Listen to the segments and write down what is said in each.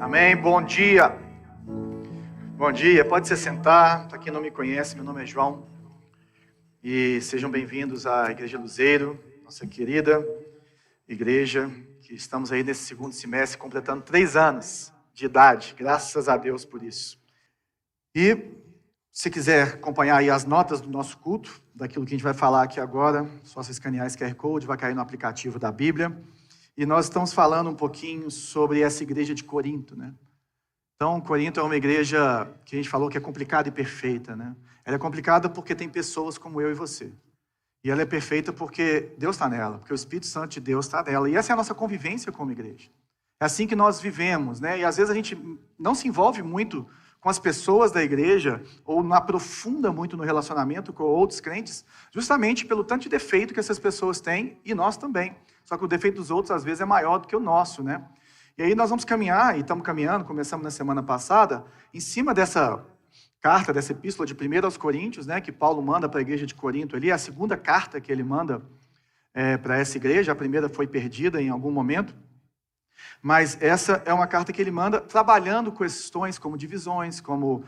Amém, bom dia. Bom dia, pode se sentar. Para quem não me conhece, meu nome é João. E sejam bem-vindos à Igreja Luzeiro, nossa querida igreja, que estamos aí nesse segundo semestre, completando 3 anos de idade. Graças a Deus por isso. E se quiser acompanhar aí as notas do nosso culto, daquilo que a gente vai falar aqui agora, só se escanear esse QR Code, vai cair no aplicativo da Bíblia. E nós estamos falando um pouquinho sobre essa igreja de Corinto, né? Então, Corinto é uma igreja que a gente falou que é complicada e perfeita, né? Ela é complicada porque tem pessoas como eu e você. E ela é perfeita porque Deus está nela, porque o Espírito Santo de Deus está nela. E essa é a nossa convivência como igreja. É assim que nós vivemos, né? E às vezes a gente não se envolve muito com as pessoas da igreja, ou não aprofunda muito no relacionamento com outros crentes, justamente pelo tanto de defeito que essas pessoas têm, e nós também. Só que o defeito dos outros, às vezes, é maior do que o nosso, né? E aí nós vamos caminhar, e estamos caminhando, começamos na semana passada, em cima dessa carta, dessa epístola de 1 aos Coríntios, né, que Paulo manda para a igreja de Corinto ali, a segunda carta que ele manda para essa igreja, a primeira foi perdida em algum momento, mas essa é uma carta que ele manda trabalhando questões como divisões, como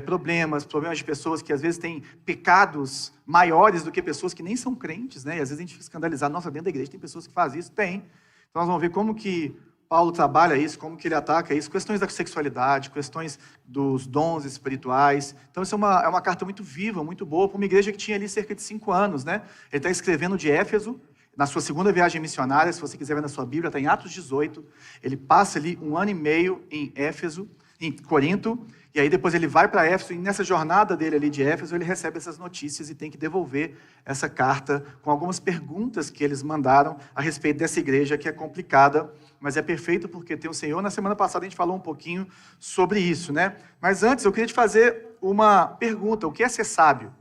problemas de pessoas que às vezes têm pecados maiores do que pessoas que nem são crentes, né? E às vezes a gente fica escandalizado, nossa, dentro da igreja tem pessoas que fazem isso? Tem. Então nós vamos ver como que Paulo trabalha isso, como que ele ataca isso, questões da sexualidade, questões dos dons espirituais. Então isso é uma carta muito viva, muito boa, para uma igreja que tinha ali cerca de 5 anos, né? Ele está escrevendo de Éfeso, na sua segunda viagem missionária, se você quiser ver na sua Bíblia, está em Atos 18, ele passa ali 1 ano e meio em Éfeso, em Corinto, e aí depois ele vai para Éfeso, e nessa jornada dele ali de Éfeso, ele recebe essas notícias e tem que devolver essa carta com algumas perguntas que eles mandaram a respeito dessa igreja, que é complicada, mas é perfeito porque tem o Senhor. Na semana passada a gente falou um pouquinho sobre isso, né? Mas antes eu queria te fazer uma pergunta: o que é ser sábio?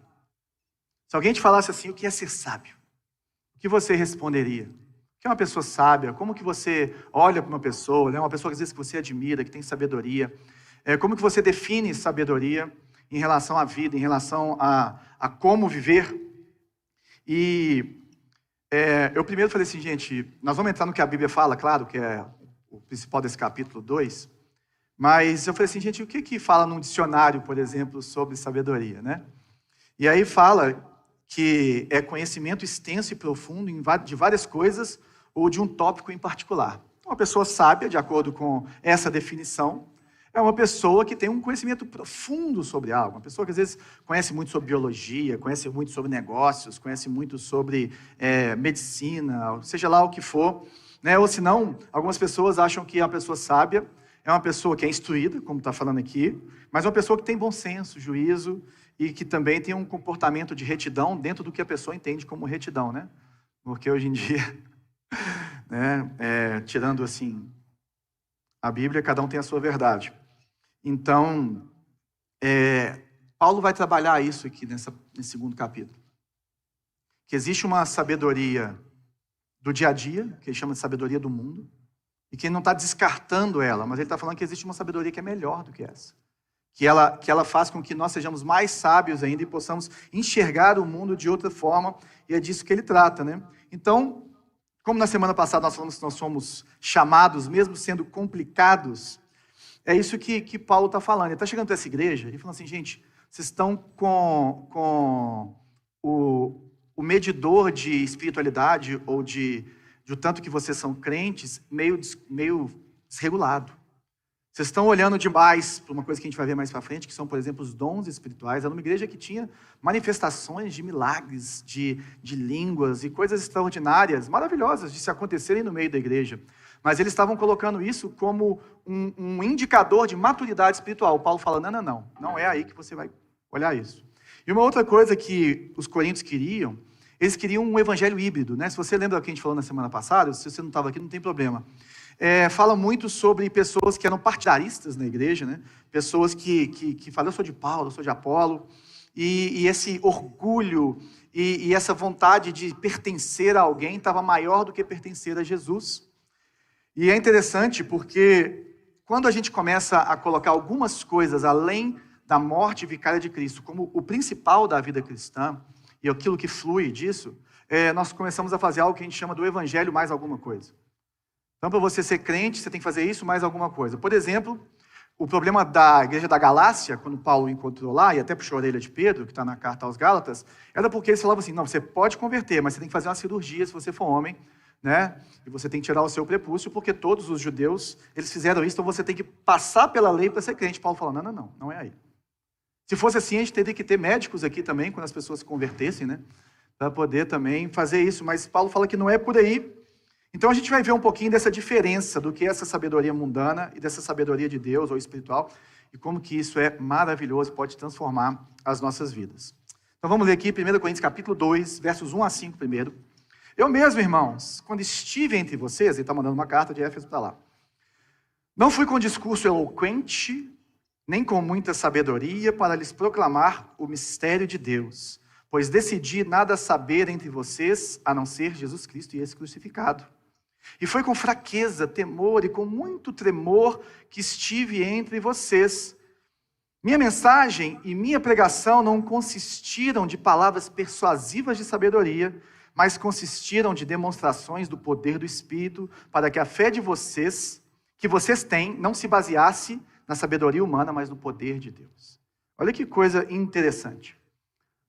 Se alguém te falasse assim, o que é ser sábio? O que você responderia? O que é uma pessoa sábia? Como que você olha para uma pessoa, né? Uma pessoa que às vezes que você admira, que tem sabedoria. Como que você define sabedoria em relação à vida, em relação a como viver? E eu primeiro falei assim, gente, nós vamos entrar no que a Bíblia fala, claro, que é o principal desse capítulo 2, mas eu falei assim, gente, o que fala num dicionário, por exemplo, sobre sabedoria, né? E aí fala que é conhecimento extenso e profundo de várias coisas ou de um tópico em particular. Uma pessoa sábia, de acordo com essa definição, é uma pessoa que tem um conhecimento profundo sobre algo, uma pessoa que às vezes conhece muito sobre biologia, conhece muito sobre negócios, conhece muito sobre medicina, seja lá o que for, né? Ou senão, algumas pessoas acham que a pessoa sábia é uma pessoa que é instruída, como está falando aqui, mas é uma pessoa que tem bom senso, juízo, e que também tem um comportamento de retidão dentro do que a pessoa entende como retidão, né? Porque hoje em dia, né, tirando assim a Bíblia, cada um tem a sua verdade. Então, Paulo vai trabalhar isso aqui nesse segundo capítulo. Que existe uma sabedoria do dia a dia, que ele chama de sabedoria do mundo, e que ele não está descartando ela, mas ele está falando que existe uma sabedoria que é melhor do que essa. Que ela faz com que nós sejamos mais sábios ainda e possamos enxergar o mundo de outra forma, e é disso que ele trata, né? Então, como na semana passada nós falamos que nós somos chamados, mesmo sendo complicados, é isso que Paulo está falando. Ele está chegando para essa igreja e falando assim, gente, vocês estão com o medidor de espiritualidade ou de o tanto que vocês são crentes meio desregulado. Vocês estão olhando demais para uma coisa que a gente vai ver mais para frente, que são, por exemplo, os dons espirituais. Era uma igreja que tinha manifestações de milagres, de línguas e coisas extraordinárias, maravilhosas de se acontecerem no meio da igreja. Mas eles estavam colocando isso como um indicador de maturidade espiritual. O Paulo fala, não é aí que você vai olhar isso. E uma outra coisa que os coríntios queriam, eles queriam um evangelho híbrido, né? Se você lembra do que a gente falou na semana passada, se você não estava aqui, não tem problema. Fala muito sobre pessoas que eram partidaristas na igreja, né? Pessoas que falam, eu sou de Paulo, eu sou de Apolo, e esse orgulho e essa vontade de pertencer a alguém estava maior do que pertencer a Jesus. E é interessante porque quando a gente começa a colocar algumas coisas além da morte vicária de Cristo como o principal da vida cristã, e aquilo que flui disso, nós começamos a fazer algo que a gente chama do evangelho mais alguma coisa. Então, para você ser crente, você tem que fazer isso mais alguma coisa. Por exemplo, o problema da igreja da Galácia, quando Paulo encontrou lá, e até puxou a orelha de Pedro, que está na carta aos Gálatas, era porque eles falavam assim, não, você pode converter, mas você tem que fazer uma cirurgia se você for homem, né? E você tem que tirar o seu prepúcio, porque todos os judeus, eles fizeram isso, então você tem que passar pela lei para ser crente. Paulo falou, não é aí. Se fosse assim, a gente teria que ter médicos aqui também, quando as pessoas se convertessem, né? Para poder também fazer isso, mas Paulo fala que não é por aí. Então a gente vai ver um pouquinho dessa diferença do que é essa sabedoria mundana e dessa sabedoria de Deus ou espiritual, e como que isso é maravilhoso, pode transformar as nossas vidas. Então vamos ler aqui 1 Coríntios capítulo 2, versos 1 a 5 primeiro. Eu mesmo, irmãos, quando estive entre vocês, ele está mandando uma carta de Éfeso para lá, não fui com discurso eloquente, nem com muita sabedoria, para lhes proclamar o mistério de Deus, pois decidi nada saber entre vocês, a não ser Jesus Cristo e esse crucificado. E foi com fraqueza, temor e com muito tremor que estive entre vocês. Minha mensagem e minha pregação não consistiram de palavras persuasivas de sabedoria, mas consistiram de demonstrações do poder do Espírito, para que a fé de vocês, que vocês têm, não se baseasse na sabedoria humana, mas no poder de Deus. Olha que coisa interessante.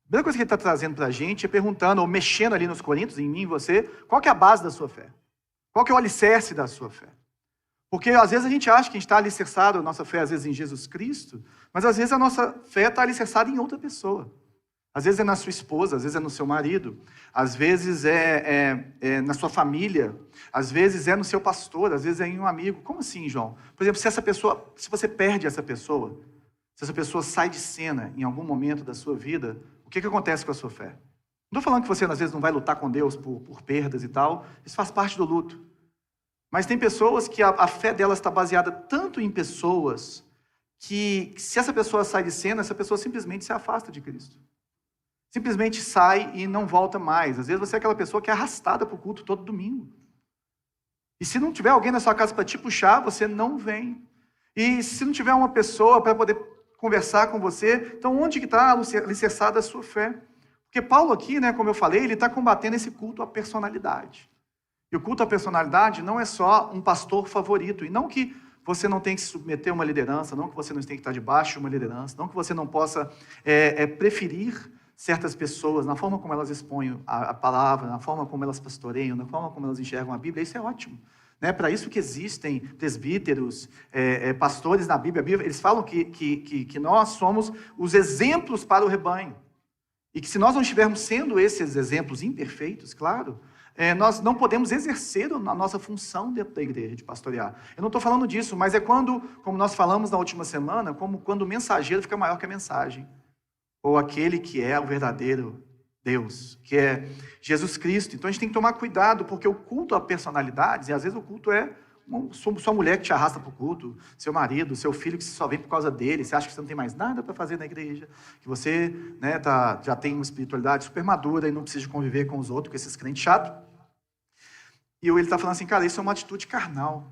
A primeira coisa que ele está trazendo para a gente é perguntando, ou mexendo ali nos Coríntios, em mim e você, qual que é a base da sua fé? Qual que é o alicerce da sua fé? Porque às vezes a gente acha que a gente está alicerçado, a nossa fé às vezes em Jesus Cristo, mas às vezes a nossa fé está alicerçada em outra pessoa. Às vezes é na sua esposa, às vezes é no seu marido, às vezes é na sua família, às vezes é no seu pastor, às vezes é em um amigo. Como assim, João? Por exemplo, se você perde essa pessoa, se essa pessoa sai de cena em algum momento da sua vida, o que acontece com a sua fé? Não estou falando que você, às vezes, não vai lutar com Deus por perdas e tal. Isso faz parte do luto. Mas tem pessoas que a fé delas está baseada tanto em pessoas que, se essa pessoa sai de cena, essa pessoa simplesmente se afasta de Cristo. Simplesmente sai e não volta mais. Às vezes você é aquela pessoa que é arrastada para o culto todo domingo. E se não tiver alguém na sua casa para te puxar, você não vem. E se não tiver uma pessoa para poder conversar com você, então onde que está alicerçada a sua fé? Porque Paulo aqui, né, como eu falei, ele está combatendo esse culto à personalidade. E o culto à personalidade não é só um pastor favorito. E não que você não tenha que se submeter a uma liderança, não que você não tenha que estar debaixo de uma liderança, não que você não possa preferir certas pessoas na forma como elas expõem a palavra, na forma como elas pastoreiam, na forma como elas enxergam a Bíblia. Isso é ótimo. Né? Para isso que existem presbíteros, pastores na Bíblia. Eles falam que nós somos os exemplos para o rebanho. E que se nós não estivermos sendo esses exemplos imperfeitos, claro, nós não podemos exercer a nossa função dentro da igreja de pastorear. Eu não estou falando disso, mas é quando, como nós falamos na última semana, como quando o mensageiro fica maior que a mensagem. Ou aquele que é o verdadeiro Deus, que é Jesus Cristo. Então a gente tem que tomar cuidado, porque o culto a personalidades, e às vezes o culto é sua mulher que te arrasta para o culto, seu marido, seu filho que você só vem por causa dele, você acha que você não tem mais nada para fazer na igreja, que você, né, já tem uma espiritualidade super madura e não precisa conviver com os outros, com esses crentes chatos. E ele está falando assim, cara, isso é uma atitude carnal,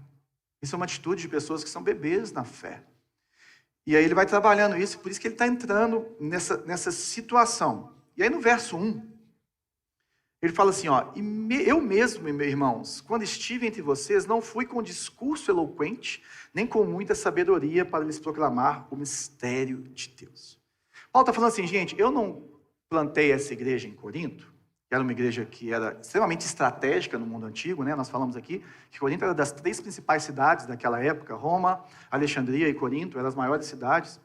isso é uma atitude de pessoas que são bebês na fé. E aí ele vai trabalhando isso, por isso que ele está entrando nessa situação. E aí no verso 1, ele fala assim, ó, eu mesmo, meus irmãos, quando estive entre vocês, não fui com discurso eloquente, nem com muita sabedoria para lhes proclamar o mistério de Deus. Paulo está falando assim, gente, eu não plantei essa igreja em Corinto, que era uma igreja que era extremamente estratégica no mundo antigo, né? Nós falamos aqui que Corinto era das 3 principais cidades daquela época, Roma, Alexandria e Corinto, eram as maiores cidades,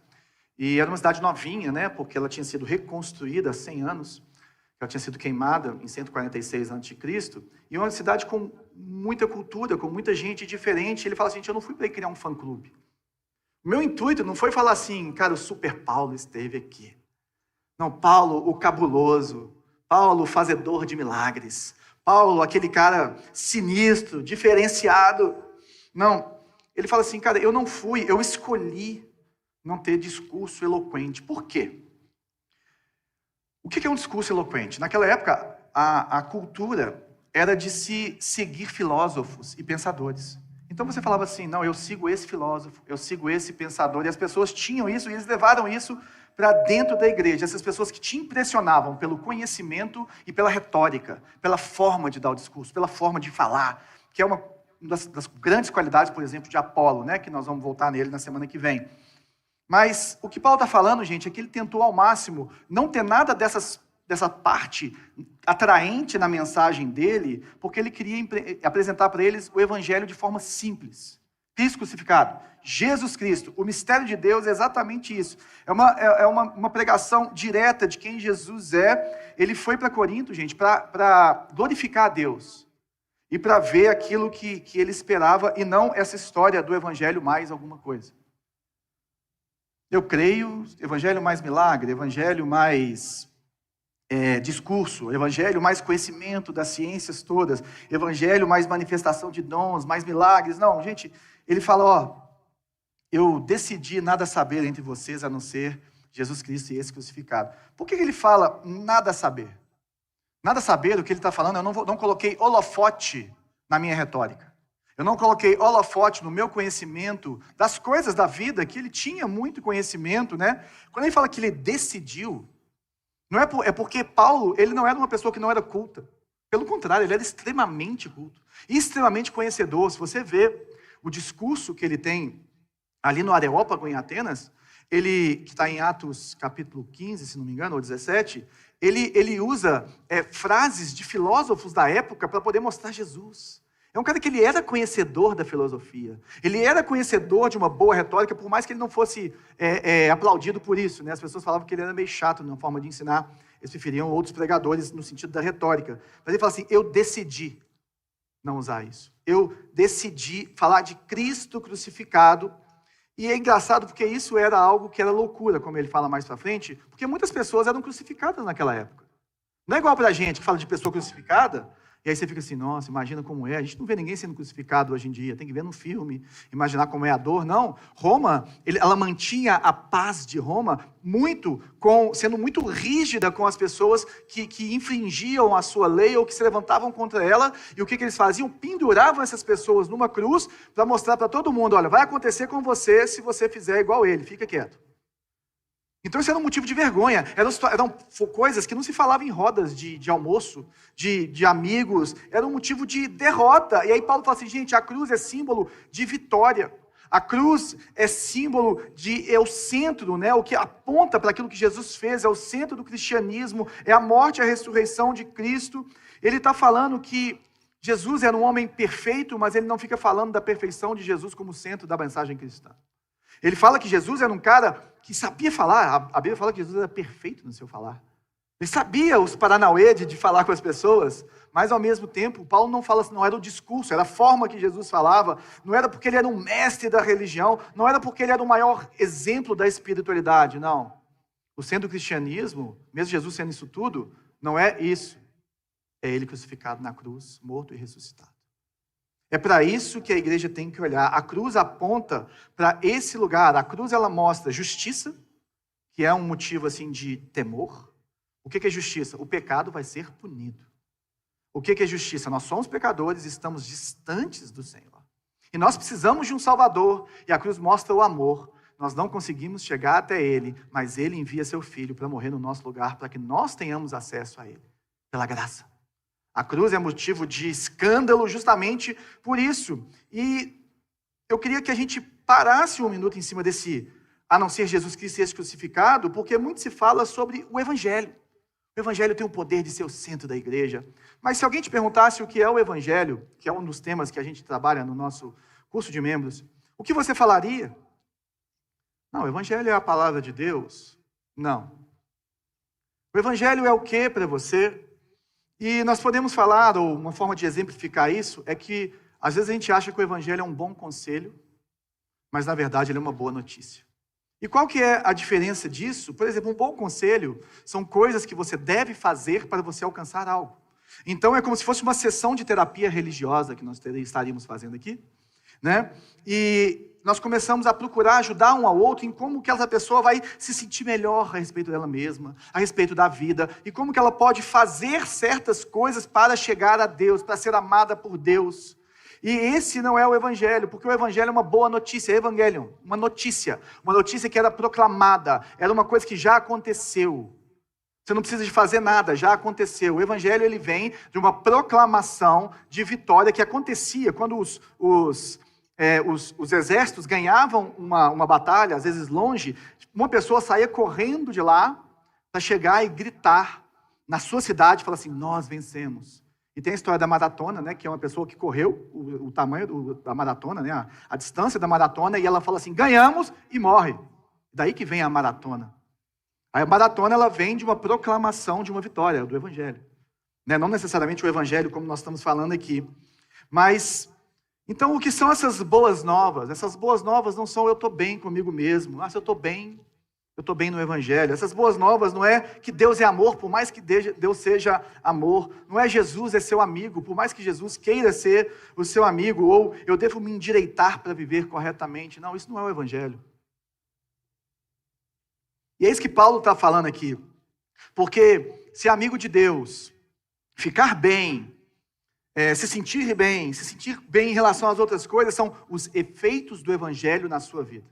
e era uma cidade novinha, né? Porque ela tinha sido reconstruída há 100 anos, ela tinha sido queimada em 146 a.C., e uma cidade com muita cultura, com muita gente diferente. Ele fala assim, eu não fui para criar um fã-clube. O meu intuito não foi falar assim, cara, o Super Paulo esteve aqui. Não, Paulo, o cabuloso, Paulo, o fazedor de milagres, Paulo, aquele cara sinistro, diferenciado. Não, ele fala assim, cara, eu escolhi não ter discurso eloquente. Por quê? O que é um discurso eloquente? Naquela época, a cultura era de se seguir filósofos e pensadores. Então você falava assim, não, eu sigo esse filósofo, eu sigo esse pensador, e as pessoas tinham isso, e eles levaram isso para dentro da igreja. Essas pessoas que te impressionavam pelo conhecimento e pela retórica, pela forma de dar o discurso, pela forma de falar, que é uma uma das grandes qualidades, por exemplo, de Apolo, né? Que nós vamos voltar nele na semana que vem. Mas o que Paulo está falando, gente, é que ele tentou ao máximo não ter nada dessa parte atraente na mensagem dele, porque ele queria apresentar para eles o evangelho de forma simples. Cristo crucificado, Jesus Cristo, o mistério de Deus é exatamente isso. É uma pregação direta de quem Jesus é. Ele foi para Corinto, gente, para glorificar a Deus e para ver aquilo que ele esperava, e não essa história do evangelho mais alguma coisa. Eu creio, evangelho mais milagre, evangelho mais discurso, evangelho mais conhecimento das ciências todas, evangelho mais manifestação de dons, mais milagres. Não, gente, ele fala, eu decidi nada saber entre vocês a não ser Jesus Cristo e esse crucificado. Por que ele fala nada saber? Nada saber, o que ele está falando, eu não coloquei holofote na minha retórica. Eu não coloquei holofote no meu conhecimento das coisas da vida, que ele tinha muito conhecimento, né? Quando ele fala que ele decidiu, não é porque Paulo, ele não era uma pessoa que não era culta. Pelo contrário, ele era extremamente culto e extremamente conhecedor. Se você vê o discurso que ele tem ali no Areópago, em Atenas, que está em Atos capítulo 15, se não me engano, ou 17, ele usa frases de filósofos da época para poder mostrar Jesus. É um cara que ele era conhecedor da filosofia, ele era conhecedor de uma boa retórica, por mais que ele não fosse aplaudido por isso, né? As pessoas falavam que ele era meio chato na forma de ensinar, eles preferiam outros pregadores no sentido da retórica. Mas ele fala assim, eu decidi não usar isso. Eu decidi falar de Cristo crucificado. E é engraçado porque isso era algo que era loucura, como ele fala mais pra frente, porque muitas pessoas eram crucificadas naquela época. Não é igual pra gente, que fala de pessoa crucificada, e aí você fica assim, nossa, imagina como é. A gente não vê ninguém sendo crucificado hoje em dia, tem que ver no filme, imaginar como é a dor. Não, Roma, ela mantinha a paz de Roma sendo muito rígida com as pessoas que infringiam a sua lei ou que se levantavam contra ela. E o que eles faziam? Penduravam essas pessoas numa cruz para mostrar para todo mundo, olha, vai acontecer com você se você fizer igual ele, fica quieto. Então isso era um motivo de vergonha, eram coisas que não se falavam em rodas de almoço, de amigos, era um motivo de derrota. E aí Paulo fala assim, gente, a cruz é símbolo de vitória, a cruz é símbolo é o centro, né? O que aponta para aquilo que Jesus fez, é o centro do cristianismo, é a morte e a ressurreição de Cristo. Ele está falando que Jesus era um homem perfeito, mas ele não fica falando da perfeição de Jesus como centro da mensagem cristã. Ele fala que Jesus era um cara que sabia falar. A Bíblia fala que Jesus era perfeito no seu falar. Ele sabia os paranauê de falar com as pessoas, mas ao mesmo tempo, Paulo não fala assim, não era o discurso, era a forma que Jesus falava, não era porque ele era um mestre da religião, não era porque ele era o maior exemplo da espiritualidade, não. O centro do cristianismo, mesmo Jesus sendo isso tudo, não é isso. É ele crucificado na cruz, morto e ressuscitado. É para isso que a igreja tem que olhar. A cruz aponta para esse lugar. A cruz, ela mostra justiça, que é um motivo assim de temor. O que é justiça? O pecado vai ser punido. O que é justiça? Nós somos pecadores e estamos distantes do Senhor. E nós precisamos de um Salvador. E a cruz mostra o amor. Nós não conseguimos chegar até Ele, mas Ele envia Seu Filho para morrer no nosso lugar, para que nós tenhamos acesso a Ele, pela graça. A cruz é motivo de escândalo justamente por isso. E eu queria que a gente parasse um minuto em cima desse, a não ser Jesus Cristo e esse crucificado, porque muito se fala sobre o Evangelho. O Evangelho tem o poder de ser o centro da igreja. Mas se alguém te perguntasse o que é o Evangelho, que é um dos temas que a gente trabalha no nosso curso de membros, o que você falaria? Não, o Evangelho é a palavra de Deus? Não. O Evangelho é o que para você? E nós podemos falar, ou uma forma de exemplificar isso, é que às vezes a gente acha que o Evangelho é um bom conselho, mas na verdade ele é uma boa notícia. E qual que é a diferença disso? Por exemplo, um bom conselho são coisas que você deve fazer para você alcançar algo. Então é como se fosse uma sessão de terapia religiosa que nós estaríamos fazendo aqui, né? E nós começamos a procurar ajudar um ao outro em como que essa pessoa vai se sentir melhor a respeito dela mesma, a respeito da vida, e como que ela pode fazer certas coisas para chegar a Deus, para ser amada por Deus. E esse não é o Evangelho, porque o Evangelho é uma boa notícia, Evangelion, uma notícia que era proclamada, era uma coisa que já aconteceu. Você não precisa de fazer nada, já aconteceu. O evangelho ele vem de uma proclamação de vitória que acontecia quando os exércitos ganhavam uma batalha, às vezes longe. Uma pessoa saía correndo de lá para chegar e gritar na sua cidade, falar assim, nós vencemos. E tem a história da maratona, né, que é uma pessoa que correu o tamanho da maratona, né, a distância da maratona, e ela fala assim, ganhamos, e morre. Daí que vem a maratona. A maratona ela vem de uma proclamação de uma vitória, do evangelho. Né? Não necessariamente o evangelho, como nós estamos falando aqui. Mas, então, o que são essas boas novas? Essas boas novas não são eu estou bem comigo mesmo. Se eu estou bem no evangelho. Essas boas novas não é que Deus é amor, por mais que Deus seja amor. Não é Jesus é seu amigo, por mais que Jesus queira ser o seu amigo. Ou eu devo me endireitar para viver corretamente. Não, isso não é o evangelho. E é isso que Paulo está falando aqui. Porque ser amigo de Deus, ficar bem, se sentir bem em relação às outras coisas, são os efeitos do evangelho na sua vida.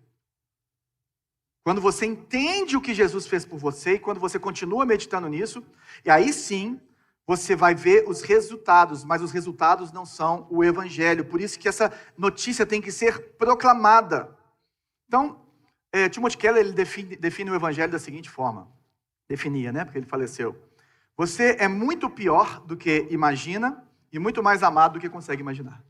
Quando você entende o que Jesus fez por você e quando você continua meditando nisso, e aí sim você vai ver os resultados, mas os resultados não são o evangelho. Por isso que essa notícia tem que ser proclamada. Então, Timothy Keller ele define o evangelho da seguinte forma. Definia, né? Porque ele faleceu. Você é muito pior do que imagina e muito mais amado do que consegue imaginar.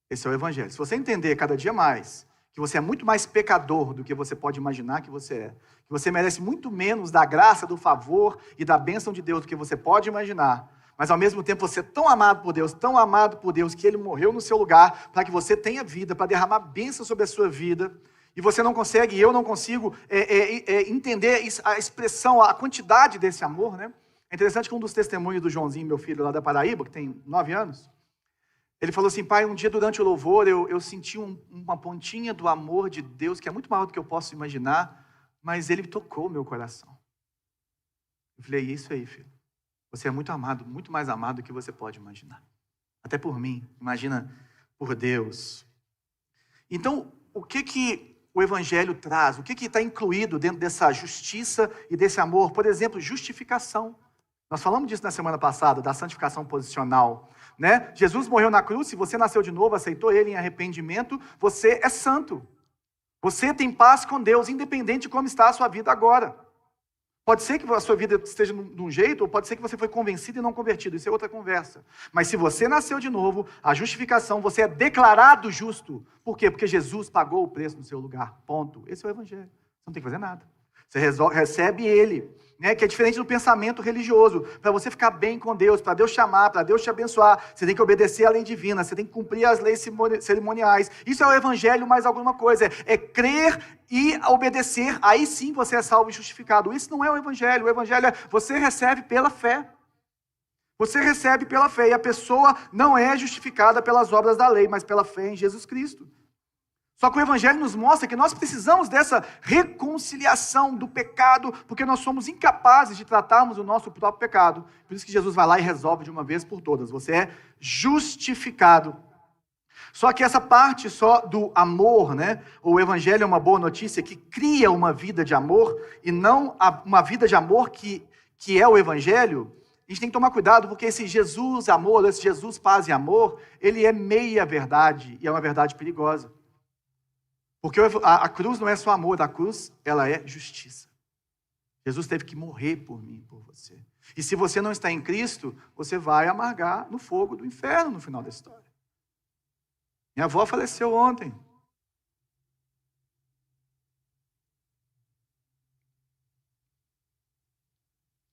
Esse é o evangelho. Se você entender cada dia mais que você é muito mais pecador do que você pode imaginar que você merece muito menos da graça, do favor e da bênção de Deus do que você pode imaginar, mas ao mesmo tempo você é tão amado por Deus, que Ele morreu no seu lugar para que você tenha vida, para derramar bênção sobre a sua vida, e você não consegue, e eu não consigo entender a expressão, a quantidade desse amor, né? É interessante que um dos testemunhos do Joãozinho, meu filho lá da Paraíba, que tem 9 anos, ele falou assim, pai, um dia durante o louvor eu senti uma pontinha do amor de Deus, que é muito maior do que eu posso imaginar, mas Ele tocou o meu coração. Eu falei, é isso aí, filho. Você é muito amado, muito mais amado do que você pode imaginar. Até por mim, imagina por Deus. Então, o que o evangelho traz? O que está incluído dentro dessa justiça e desse amor? Por exemplo, justificação. Nós falamos disso na semana passada, da santificação posicional. Né? Jesus morreu na cruz, se você nasceu de novo, aceitou Ele em arrependimento, você é santo. Você tem paz com Deus, independente de como está a sua vida agora. Pode ser que a sua vida esteja de um jeito, ou pode ser que você foi convencido e não convertido, isso é outra conversa. Mas se você nasceu de novo, a justificação, você é declarado justo. Por quê? Porque Jesus pagou o preço no seu lugar, ponto. Esse é o evangelho, você não tem que fazer nada. Você recebe Ele, né? Que é diferente do pensamento religioso. Para você ficar bem com Deus, para Deus te amar, para Deus te abençoar, você tem que obedecer à lei divina, você tem que cumprir as leis cerimoniais. Isso é o evangelho mais alguma coisa. É crer e obedecer, aí sim você é salvo e justificado. Isso não é o evangelho. O evangelho é você recebe pela fé. Você recebe pela fé. E a pessoa não é justificada pelas obras da lei, mas pela fé em Jesus Cristo. Só que o evangelho nos mostra que nós precisamos dessa reconciliação do pecado, porque nós somos incapazes de tratarmos o nosso próprio pecado. Por isso que Jesus vai lá e resolve de uma vez por todas. Você é justificado. Só que essa parte só do amor, né? O evangelho é uma boa notícia que cria uma vida de amor, e não uma vida de amor que é o evangelho. A gente tem que tomar cuidado, porque esse Jesus amor, esse Jesus paz e amor, ele é meia verdade, e é uma verdade perigosa. Porque a cruz não é só amor, a cruz, ela é justiça. Jesus teve que morrer por mim, por você. E se você não está em Cristo, você vai amargar no fogo do inferno no final da história. Minha avó faleceu ontem.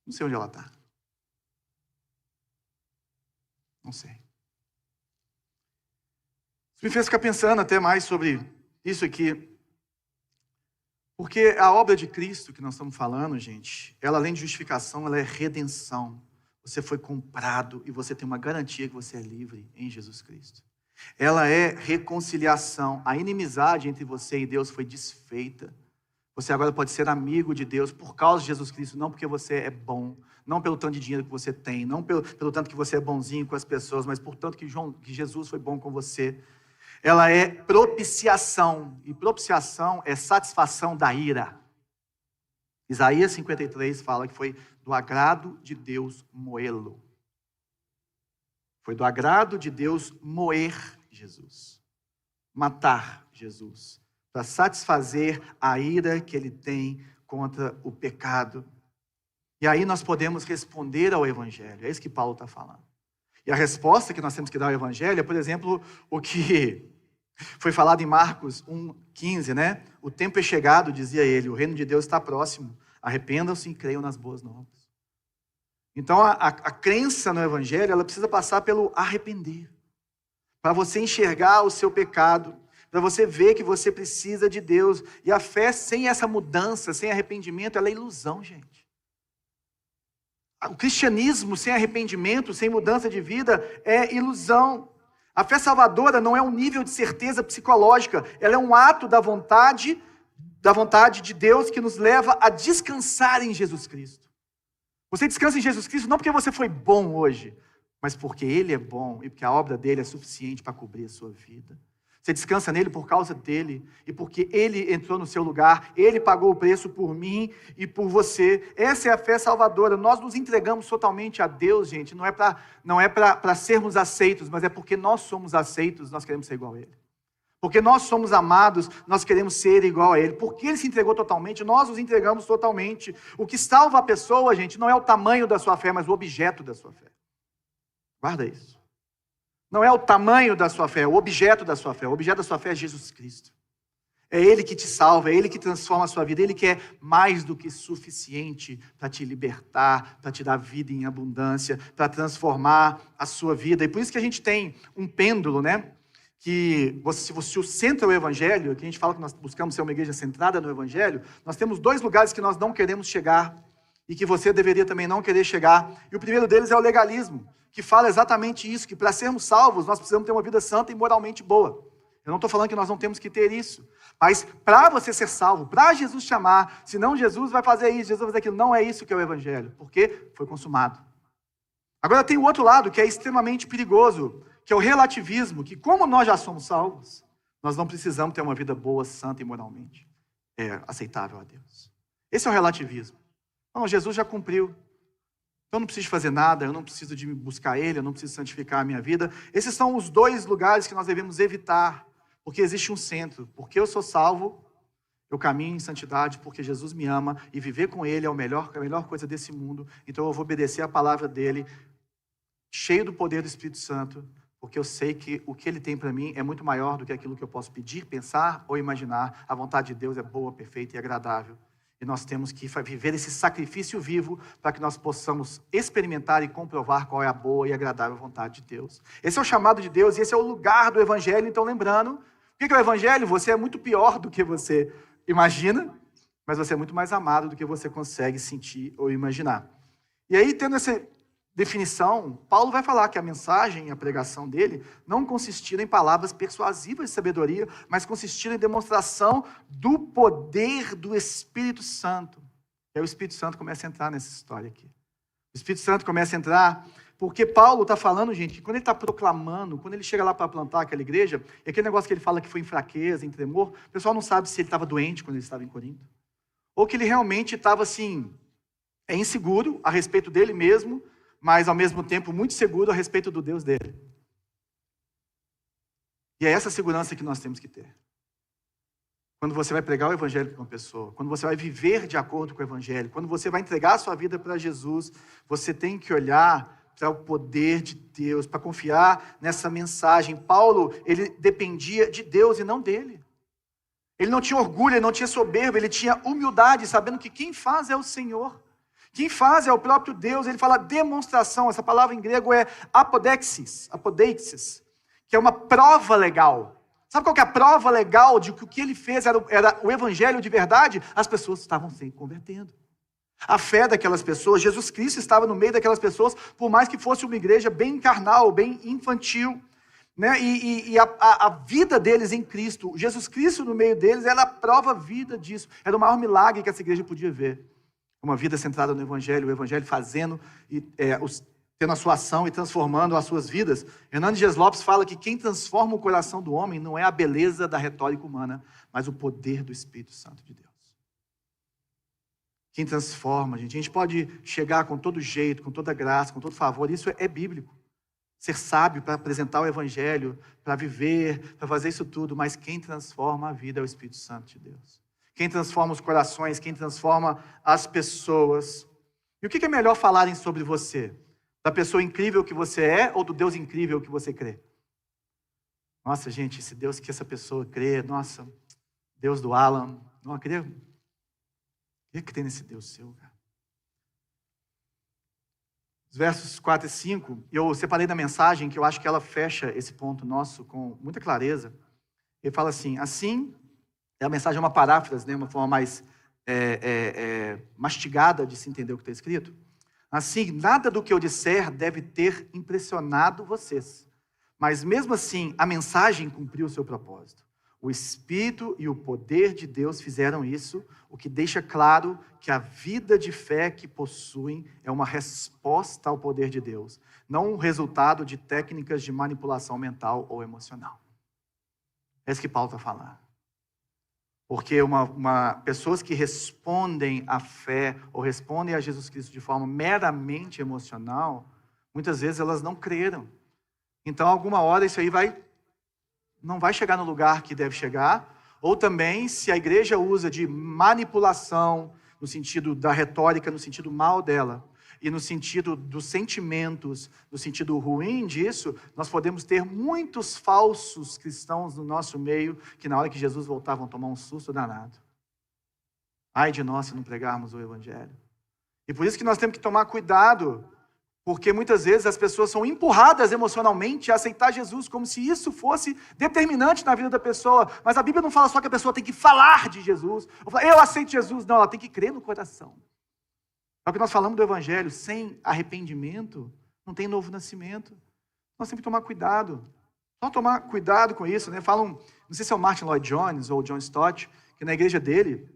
Não sei onde ela está. Não sei. Isso me fez ficar pensando até mais sobre isso aqui, porque a obra de Cristo que nós estamos falando, gente, ela além de justificação, ela é redenção. Você foi comprado e você tem uma garantia que você é livre em Jesus Cristo. Ela é reconciliação. A inimizade entre você e Deus foi desfeita. Você agora pode ser amigo de Deus por causa de Jesus Cristo, não porque você é bom, não pelo tanto de dinheiro que você tem, não pelo tanto que você é bonzinho com as pessoas, mas por tanto que Jesus foi bom com você. Ela é propiciação, e propiciação é satisfação da ira. Isaías 53 fala que foi do agrado de Deus moê-lo. Foi do agrado de Deus moer Jesus, matar Jesus, para satisfazer a ira que ele tem contra o pecado. E aí nós podemos responder ao Evangelho, é isso que Paulo está falando. E a resposta que nós temos que dar ao Evangelho é, por exemplo, o que foi falado em Marcos 1,15, né? O tempo é chegado, dizia ele, o reino de Deus está próximo, arrependam-se e creiam nas boas novas. Então a crença no Evangelho, ela precisa passar pelo arrepender, para você enxergar o seu pecado, para você ver que você precisa de Deus. E a fé sem essa mudança, sem arrependimento, ela é ilusão, gente. O cristianismo sem arrependimento, sem mudança de vida, é ilusão. A fé salvadora não é um nível de certeza psicológica, ela é um ato da vontade de Deus que nos leva a descansar em Jesus Cristo. Você descansa em Jesus Cristo não porque você foi bom hoje, mas porque Ele é bom e porque a obra dele é suficiente para cobrir a sua vida. Você descansa nele por causa dele e porque ele entrou no seu lugar, ele pagou o preço por mim e por você. Essa é a fé salvadora. Nós nos entregamos totalmente a Deus, gente. Não é para sermos aceitos, mas é porque nós somos aceitos, nós queremos ser igual a ele. Porque nós somos amados, nós queremos ser igual a ele. Porque ele se entregou totalmente, nós nos entregamos totalmente. O que salva a pessoa, gente, não é o tamanho da sua fé, mas o objeto da sua fé. Guarda isso. Não é o tamanho da sua fé, é o objeto da sua fé. O objeto da sua fé é Jesus Cristo. É Ele que te salva, é Ele que transforma a sua vida. Ele que é mais do que suficiente para te libertar, para te dar vida em abundância, para transformar a sua vida. E por isso que a gente tem um pêndulo, né? Que se você centra o Evangelho, que a gente fala que nós buscamos ser uma igreja centrada no Evangelho, nós temos 2 lugares que nós não queremos chegar e que você deveria também não querer chegar. E o primeiro deles é o legalismo, que fala exatamente isso, que para sermos salvos nós precisamos ter uma vida santa e moralmente boa. Eu não estou falando que nós não temos que ter isso, mas para você ser salvo, para Jesus chamar, senão Jesus vai fazer isso, Jesus vai fazer aquilo, não é isso que é o Evangelho, porque foi consumado. Agora tem o outro lado, que é extremamente perigoso, que é o relativismo, que como nós já somos salvos, nós não precisamos ter uma vida boa, santa e moralmente aceitável a Deus. Esse é o relativismo. Não, Jesus já cumpriu. Eu não preciso fazer nada, eu não preciso de buscar Ele, eu não preciso santificar a minha vida. Esses são os 2 lugares que nós devemos evitar, porque existe um centro. Porque eu sou salvo, eu caminho em santidade, porque Jesus me ama, e viver com Ele é a melhor coisa desse mundo. Então eu vou obedecer a palavra dEle, cheio do poder do Espírito Santo, porque eu sei que o que Ele tem para mim é muito maior do que aquilo que eu posso pedir, pensar ou imaginar. A vontade de Deus é boa, perfeita e agradável. E nós temos que viver esse sacrifício vivo para que nós possamos experimentar e comprovar qual é a boa e agradável vontade de Deus. Esse é o chamado de Deus e esse é o lugar do Evangelho. Então, lembrando, o que é o Evangelho? Você é muito pior do que você imagina, mas você é muito mais amado do que você consegue sentir ou imaginar. E aí, tendo essa definição, Paulo vai falar que a mensagem e a pregação dele não consistiram em palavras persuasivas de sabedoria, mas consistiram em demonstração do poder do Espírito Santo. E aí o Espírito Santo começa a entrar nessa história aqui. O Espírito Santo começa a entrar, porque Paulo está falando, gente, que quando ele está proclamando, quando ele chega lá para plantar aquela igreja, e aquele negócio que ele fala que foi em fraqueza, em tremor, o pessoal não sabe se ele estava doente quando ele estava em Corinto, ou que ele realmente estava assim, inseguro a respeito dele mesmo, mas ao mesmo tempo muito seguro a respeito do Deus dele. E é essa segurança que nós temos que ter. Quando você vai pregar o Evangelho para uma pessoa, quando você vai viver de acordo com o Evangelho, quando você vai entregar a sua vida para Jesus, você tem que olhar para o poder de Deus, para confiar nessa mensagem. Paulo, ele dependia de Deus e não dele. Ele não tinha orgulho, ele não tinha soberba, ele tinha humildade, sabendo que quem faz é o Senhor. Quem faz é o próprio Deus. Ele fala demonstração, essa palavra em grego é apodeixis, que é uma prova legal. Sabe qual que é a prova legal de que o que ele fez era o Evangelho de verdade? As pessoas estavam se convertendo. A fé daquelas pessoas, Jesus Cristo estava no meio daquelas pessoas, por mais que fosse uma igreja bem carnal, bem infantil, né? E a vida deles em Cristo, Jesus Cristo no meio deles, era a prova vida disso. Era o maior milagre que essa igreja podia ver. Uma vida centrada no Evangelho, o Evangelho fazendo, tendo a sua ação e transformando as suas vidas. Hernandes Dias Lopes fala que quem transforma o coração do homem não é a beleza da retórica humana, mas o poder do Espírito Santo de Deus. quem transforma, gente. A gente pode chegar com todo jeito, com toda graça, com todo favor. Isso é bíblico. Ser sábio para apresentar o Evangelho, para viver, para fazer isso tudo. Mas quem transforma a vida é o Espírito Santo de Deus. Quem transforma os corações, quem transforma as pessoas. E o que é melhor falarem sobre você? Da pessoa incrível que você é ou do Deus incrível que você crê? Nossa, gente, esse Deus que essa pessoa crê, nossa, Deus do Alan. Não, eu queria crer nesse Deus seu, cara. Os versos 4 e 5, eu separei da mensagem, que eu acho que ela fecha esse ponto nosso com muita clareza. Ele fala assim, a mensagem é uma paráfrase, né, uma forma mais mastigada de se entender o que está escrito. Assim, nada do que eu disser deve ter impressionado vocês. Mas mesmo assim, a mensagem cumpriu o seu propósito. O Espírito e o poder de Deus fizeram isso, o que deixa claro que a vida de fé que possuem é uma resposta ao poder de Deus, não um resultado de técnicas de manipulação mental ou emocional. É isso que Paulo está falando. Porque pessoas que respondem à fé ou respondem a Jesus Cristo de forma meramente emocional, muitas vezes elas não creram. Então, alguma hora isso aí não vai chegar no lugar que deve chegar, ou também, se a igreja usa de manipulação, no sentido da retórica, no sentido mal dela, e no sentido dos sentimentos, no sentido ruim disso, nós podemos ter muitos falsos cristãos no nosso meio, que na hora que Jesus voltar vão tomar um susto danado. Ai de nós se não pregarmos o Evangelho. E por isso que nós temos que tomar cuidado, porque muitas vezes as pessoas são empurradas emocionalmente a aceitar Jesus, como se isso fosse determinante na vida da pessoa. Mas a Bíblia não fala só que a pessoa tem que falar de Jesus, ou falar, eu aceito Jesus. Não, ela tem que crer no coração. É o que nós falamos do Evangelho, sem arrependimento, não tem novo nascimento. Nós temos que tomar cuidado. Só tomar cuidado com isso, né? Falam, não sei se é o Martin Lloyd Jones ou o John Stott, que na igreja dele,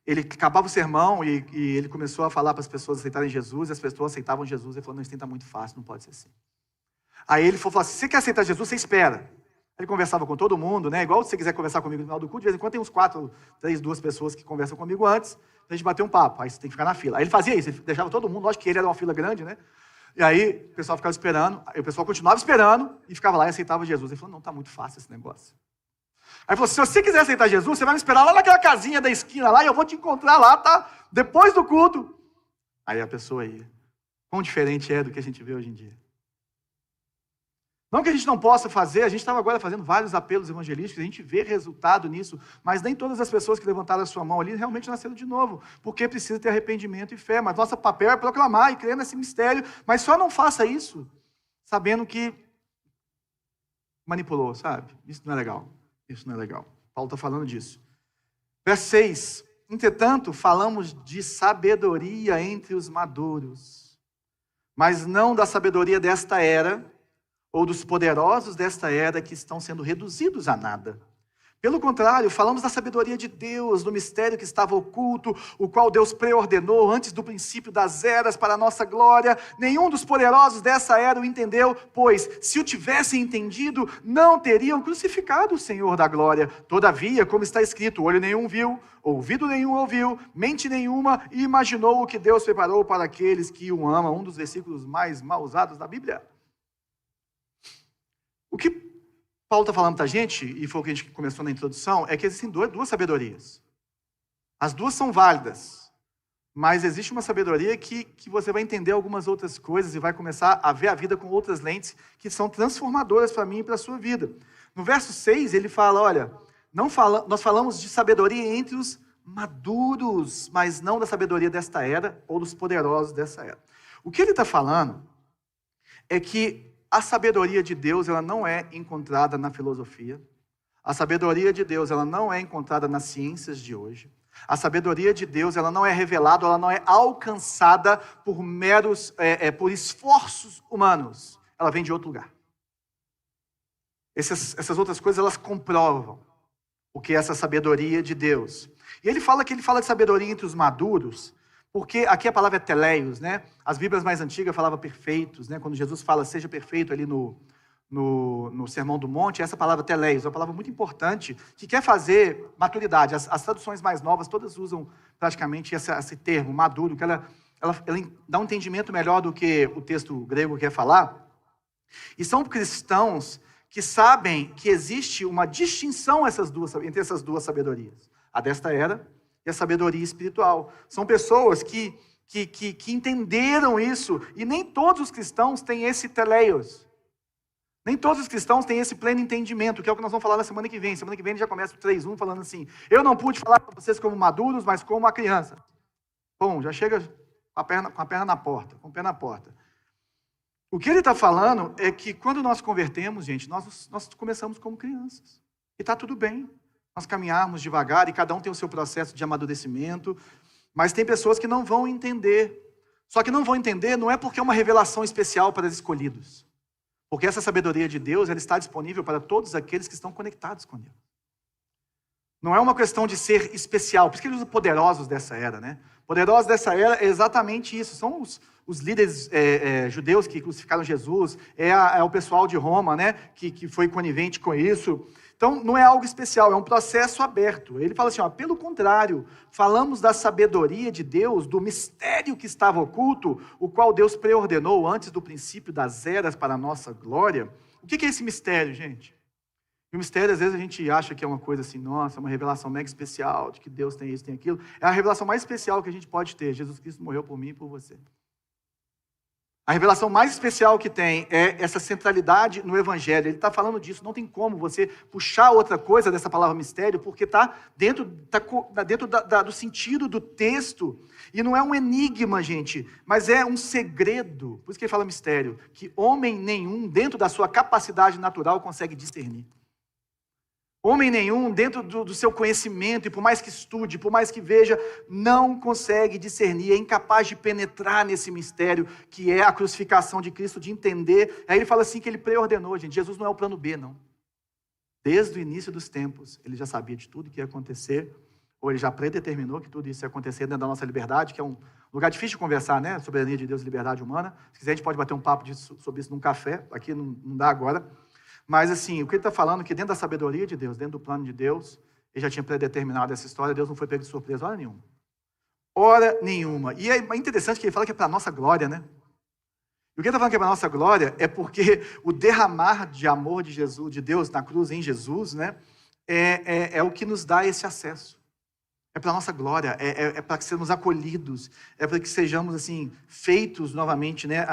ele acabava o sermão e ele começou a falar para as pessoas aceitarem Jesus, e as pessoas aceitavam Jesus. Ele falou, não, isso está muito fácil, não pode ser assim. Aí ele falou assim, se você quer aceitar Jesus, você espera. Ele conversava com todo mundo, né? Igual se você quiser conversar comigo no final do culto, de vez em quando tem uns 2 pessoas que conversam comigo antes, a gente bater um papo, aí você tem que ficar na fila. Aí ele fazia isso, ele deixava todo mundo, lógico que ele era uma fila grande, né? E aí o pessoal ficava esperando, aí o pessoal continuava esperando e ficava lá e aceitava Jesus. Ele falou, não, está muito fácil esse negócio. Aí ele falou, se você quiser aceitar Jesus, você vai me esperar lá naquela casinha da esquina lá, e eu vou te encontrar lá, tá? Depois do culto. Aí a pessoa ia. Quão diferente é do que a gente vê hoje em dia. Não que a gente não possa fazer, a gente estava agora fazendo vários apelos evangelísticos, a gente vê resultado nisso, mas nem todas as pessoas que levantaram a sua mão ali realmente nasceram de novo, porque precisa ter arrependimento e fé. Mas nosso papel é proclamar e crer nesse mistério, mas só não faça isso sabendo que manipulou, sabe? Isso não é legal. Isso não é legal. Paulo está falando disso. Verso 6. Entretanto, falamos de sabedoria entre os maduros, mas não da sabedoria desta era, ou dos poderosos desta era que estão sendo reduzidos a nada. Pelo contrário, falamos da sabedoria de Deus, do mistério que estava oculto, o qual Deus preordenou antes do princípio das eras para a nossa glória. Nenhum dos poderosos dessa era o entendeu, pois, se o tivessem entendido, não teriam crucificado o Senhor da glória. Todavia, como está escrito, olho nenhum viu, ouvido nenhum ouviu, mente nenhuma imaginou o que Deus preparou para aqueles que o amam. Um dos versículos mais mal usados da Bíblia. O que Paulo está falando para a gente, e foi o que a gente começou na introdução, é que existem duas sabedorias. As duas são válidas, mas existe uma sabedoria que você vai entender algumas outras coisas e vai começar a ver a vida com outras lentes que são transformadoras para mim e para a sua vida. No verso 6, ele fala, olha, nós falamos de sabedoria entre os maduros, mas não da sabedoria desta era ou dos poderosos dessa era. O que ele está falando é que a sabedoria de Deus, ela não é encontrada na filosofia. A sabedoria de Deus, ela não é encontrada nas ciências de hoje. A sabedoria de Deus, ela não é revelada, ela não é alcançada por por esforços humanos. Ela vem de outro lugar. Essas outras coisas, elas comprovam o que é essa sabedoria de Deus. E ele fala de sabedoria entre os maduros, porque aqui a palavra é teleios, né? As Bíblias mais antigas falavam perfeitos, né? Quando Jesus fala, seja perfeito ali no no Sermão do Monte, é essa palavra teleios, uma palavra muito importante, que quer fazer maturidade. As traduções mais novas, todas usam praticamente esse termo, maduro, que ela dá um entendimento melhor do que o texto grego quer falar. E são cristãos que sabem que existe uma distinção entre essas duas sabedorias. A desta era e a sabedoria espiritual. São pessoas que entenderam isso, e nem todos os cristãos têm esse teleios. Nem todos os cristãos têm esse pleno entendimento, que é o que nós vamos falar na semana que vem. Semana que vem ele já começa o 3:1 falando assim: eu não pude falar para vocês como maduros, mas como uma criança. Bom, já chega com a perna na porta, com o pé na porta. O que ele está falando é que quando nós convertemos, gente, nós começamos como crianças. E está tudo bem. Nós caminharmos devagar e cada um tem o seu processo de amadurecimento. Mas tem pessoas que não vão entender. Só que não vão entender não é porque é uma revelação especial para os escolhidos. Porque essa sabedoria de Deus, ela está disponível para todos aqueles que estão conectados com Deus. Não é uma questão de ser especial. Por isso que ele usa poderosos dessa era, né? Poderosos dessa era é exatamente isso. São os líderes judeus que crucificaram Jesus, é o pessoal de Roma, né? Que foi conivente com isso. Então, não é algo especial, é um processo aberto. Ele fala assim, ó, pelo contrário, falamos da sabedoria de Deus, do mistério que estava oculto, o qual Deus preordenou antes do princípio das eras para a nossa glória. O que é esse mistério, gente? E o mistério, às vezes, a gente acha que é uma coisa assim, nossa, uma revelação mega especial, de que Deus tem isso, tem aquilo. É a revelação mais especial que a gente pode ter. Jesus Cristo morreu por mim e por você. A revelação mais especial que tem é essa centralidade no Evangelho. Ele está falando disso. Não tem como você puxar outra coisa dessa palavra mistério, porque está dentro do sentido do texto. E não é um enigma, gente, mas é um segredo. Por isso que ele fala mistério. Que homem nenhum, dentro da sua capacidade natural, consegue discernir. Homem nenhum, dentro do seu conhecimento, e por mais que estude, por mais que veja, não consegue discernir, é incapaz de penetrar nesse mistério que é a crucificação de Cristo, de entender. Aí ele fala assim que ele preordenou, gente. Jesus não é o plano B, não. Desde o início dos tempos, ele já sabia de tudo que ia acontecer, ou ele já predeterminou que tudo isso ia acontecer dentro da nossa liberdade, que é um lugar difícil de conversar, né? Soberania de Deus e liberdade humana. Se quiser, a gente pode bater um papo sobre isso num café, aqui não dá agora. Mas assim, o que ele está falando é que dentro da sabedoria de Deus, dentro do plano de Deus, ele já tinha predeterminado essa história, Deus não foi pego de surpresa, hora nenhuma. Hora nenhuma. E é interessante que ele fala que é para a nossa glória, né? E o que ele está falando que é para a nossa glória é porque o derramar de amor de Jesus, de Deus na cruz em Jesus, né? É o que nos dá esse acesso. É para a nossa glória, é para que sejamos acolhidos, é para que sejamos assim, feitos novamente, né?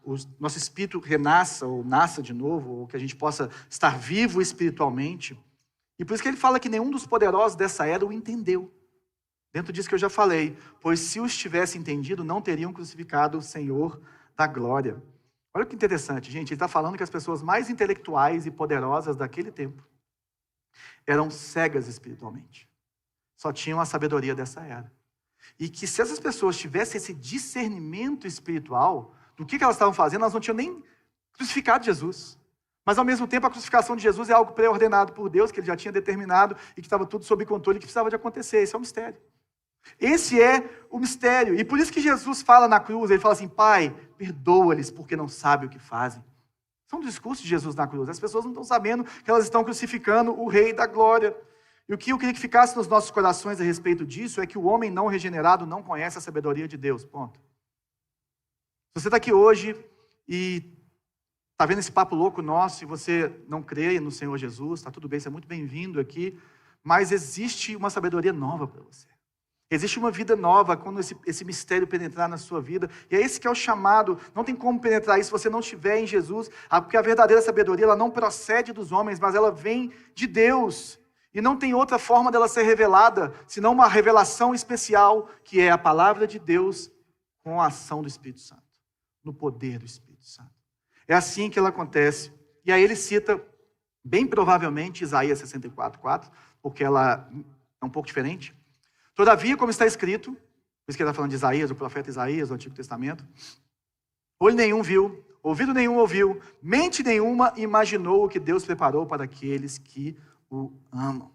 O nosso espírito renasça, ou nasça de novo, ou que a gente possa estar vivo espiritualmente. E por isso que ele fala que nenhum dos poderosos dessa era o entendeu. Dentro disso que eu já falei, pois se os tivesse entendido, não teriam crucificado o Senhor da glória. Olha que interessante, gente, ele está falando que as pessoas mais intelectuais e poderosas daquele tempo eram cegas espiritualmente. Só tinham a sabedoria dessa era. E que se essas pessoas tivessem esse discernimento espiritual do que elas estavam fazendo, elas não tinham nem crucificado Jesus. Mas, ao mesmo tempo, a crucificação de Jesus é algo pré-ordenado por Deus, que ele já tinha determinado e que estava tudo sob controle e que precisava de acontecer. Esse é o mistério. Esse é o mistério. E por isso que Jesus fala na cruz, ele fala assim, Pai, perdoa-lhes porque não sabem o que fazem. São os discursos de Jesus na cruz. As pessoas não estão sabendo que elas estão crucificando o Rei da Glória. E o que eu queria que ficasse nos nossos corações a respeito disso é que o homem não regenerado não conhece a sabedoria de Deus. Ponto. Se você está aqui hoje e está vendo esse papo louco nosso e você não crê no Senhor Jesus, está tudo bem, você é muito bem-vindo aqui, mas existe uma sabedoria nova para você. Existe uma vida nova quando esse mistério penetrar na sua vida. E é esse que é o chamado. Não tem como penetrar isso se você não estiver em Jesus, porque a verdadeira sabedoria ela não procede dos homens, mas ela vem de Deus. E não tem outra forma dela ser revelada, senão uma revelação especial, que é a palavra de Deus com a ação do Espírito Santo, no poder do Espírito Santo. É assim que ela acontece. E aí ele cita, bem provavelmente, Isaías 64:4, porque ela é um pouco diferente. Todavia, como está escrito, por isso que ele está falando de Isaías, o profeta Isaías, do Antigo Testamento, olho nenhum viu, ouvido nenhum ouviu, mente nenhuma imaginou o que Deus preparou para aqueles que o amam.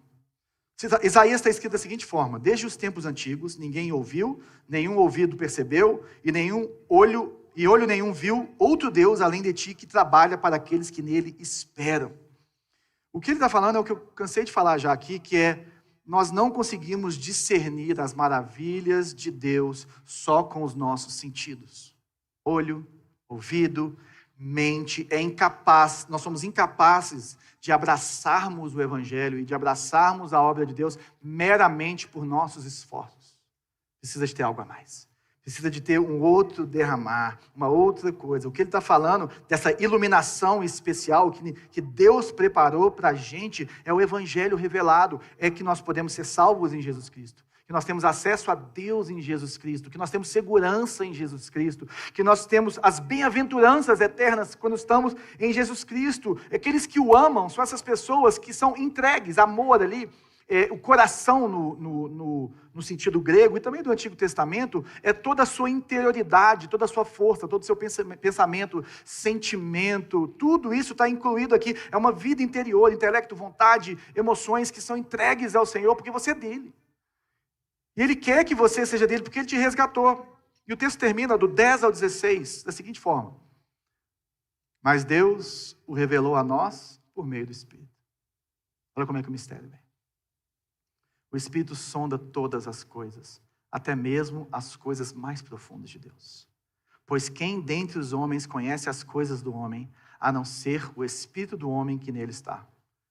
Isaías está escrito da seguinte forma: desde os tempos antigos, ninguém ouviu, nenhum ouvido percebeu, e nenhum olho e olho nenhum viu outro Deus além de ti que trabalha para aqueles que nele esperam. O que ele está falando é o que eu cansei de falar já aqui, que é nós não conseguimos discernir as maravilhas de Deus só com os nossos sentidos. Olho, ouvido, mente, nós somos incapazes de abraçarmos o Evangelho e de abraçarmos a obra de Deus meramente por nossos esforços. Precisa de ter algo a mais. Precisa de ter um outro derramar, uma outra coisa. O que ele está falando, dessa iluminação especial que Deus preparou para a gente, é o Evangelho revelado. É que nós podemos ser salvos em Jesus Cristo. Que nós temos acesso a Deus em Jesus Cristo. Que nós temos segurança em Jesus Cristo. Que nós temos as bem-aventuranças eternas quando estamos em Jesus Cristo. Aqueles que o amam são essas pessoas que são entregues, amor ali. O coração no sentido grego e também do Antigo Testamento é toda a sua interioridade, toda a sua força, todo o seu pensamento, sentimento, tudo isso está incluído aqui. É uma vida interior, intelecto, vontade, emoções que são entregues ao Senhor porque você é dele. E Ele quer que você seja dele porque Ele te resgatou. E o texto termina do 10 ao 16 da seguinte forma: mas Deus o revelou a nós por meio do Espírito. Olha como é que o mistério vem. O Espírito sonda todas as coisas, até mesmo as coisas mais profundas de Deus. Pois quem dentre os homens conhece as coisas do homem, a não ser o Espírito do homem que nele está?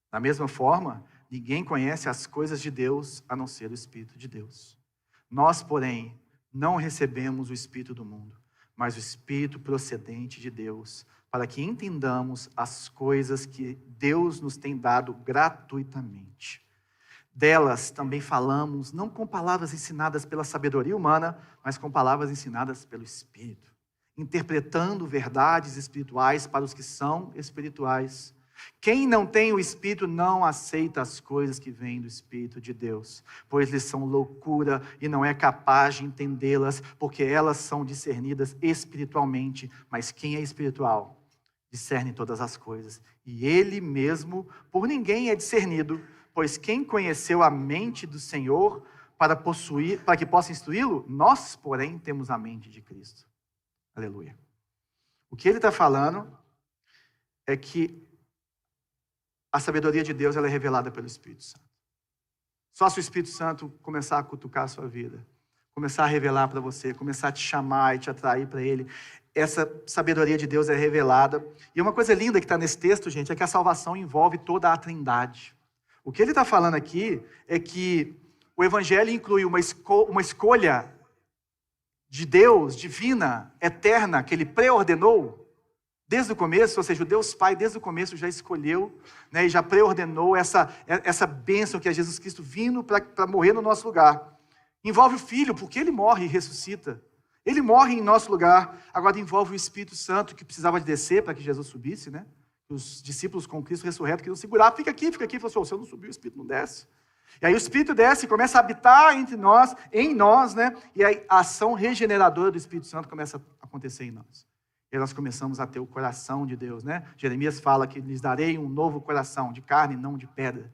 Da mesma forma, ninguém conhece as coisas de Deus, a não ser o Espírito de Deus. Nós, porém, não recebemos o Espírito do mundo, mas o Espírito procedente de Deus, para que entendamos as coisas que Deus nos tem dado gratuitamente. Delas também falamos, não com palavras ensinadas pela sabedoria humana, mas com palavras ensinadas pelo Espírito, interpretando verdades espirituais para os que são espirituais. Quem não tem o Espírito não aceita as coisas que vêm do Espírito de Deus, pois lhes são loucura e não é capaz de entendê-las, porque elas são discernidas espiritualmente. Mas quem é espiritual discerne todas as coisas, e ele mesmo por ninguém é discernido. Pois quem conheceu a mente do Senhor para que possa instruí-lo? Nós, porém, temos a mente de Cristo. Aleluia. O que ele está falando é que a sabedoria de Deus ela é revelada pelo Espírito Santo. Só se o Espírito Santo começar a cutucar a sua vida, começar a revelar para você, começar a te chamar e te atrair para Ele, essa sabedoria de Deus é revelada. E uma coisa linda que está nesse texto, gente, é que a salvação envolve toda a Trindade. O que ele está falando aqui é que o Evangelho inclui uma escolha de Deus, divina, eterna, que Ele preordenou desde o começo, ou seja, o Deus Pai desde o começo já escolheu, né, e já preordenou essa bênção que é Jesus Cristo vindo para morrer no nosso lugar. Envolve o Filho, porque Ele morre e ressuscita. Ele morre em nosso lugar. Agora envolve o Espírito Santo, que precisava de descer para que Jesus subisse, né? Os discípulos com Cristo ressurreto queriam segurar, fica aqui. Ele falou assim, se eu não subir, o Espírito não desce. E aí o Espírito desce e começa a habitar entre nós, em nós, né? E aí a ação regeneradora do Espírito Santo começa a acontecer em nós. E aí nós começamos a ter o coração de Deus, né? Jeremias fala que lhes darei um novo coração, de carne, não de pedra.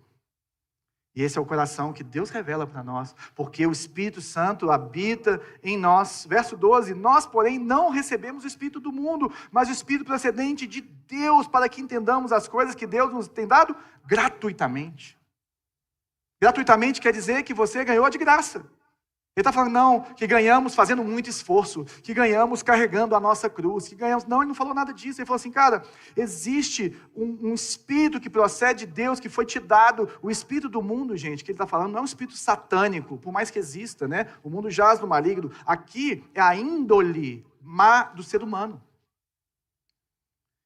E esse é o coração que Deus revela para nós, porque o Espírito Santo habita em nós. Verso 12, nós, porém, não recebemos o Espírito do mundo, mas o Espírito procedente de Deus, para que entendamos as coisas que Deus nos tem dado gratuitamente. Gratuitamente quer dizer que você ganhou de graça. Ele está falando, não, que ganhamos fazendo muito esforço, que ganhamos carregando a nossa cruz, que ganhamos... Não, ele não falou nada disso. Ele falou assim, cara, existe um espírito que procede de Deus, que foi te dado. O espírito do mundo, gente, que ele está falando, não é um espírito satânico, por mais que exista, né? O mundo jaz no maligno. Aqui é a índole má do ser humano.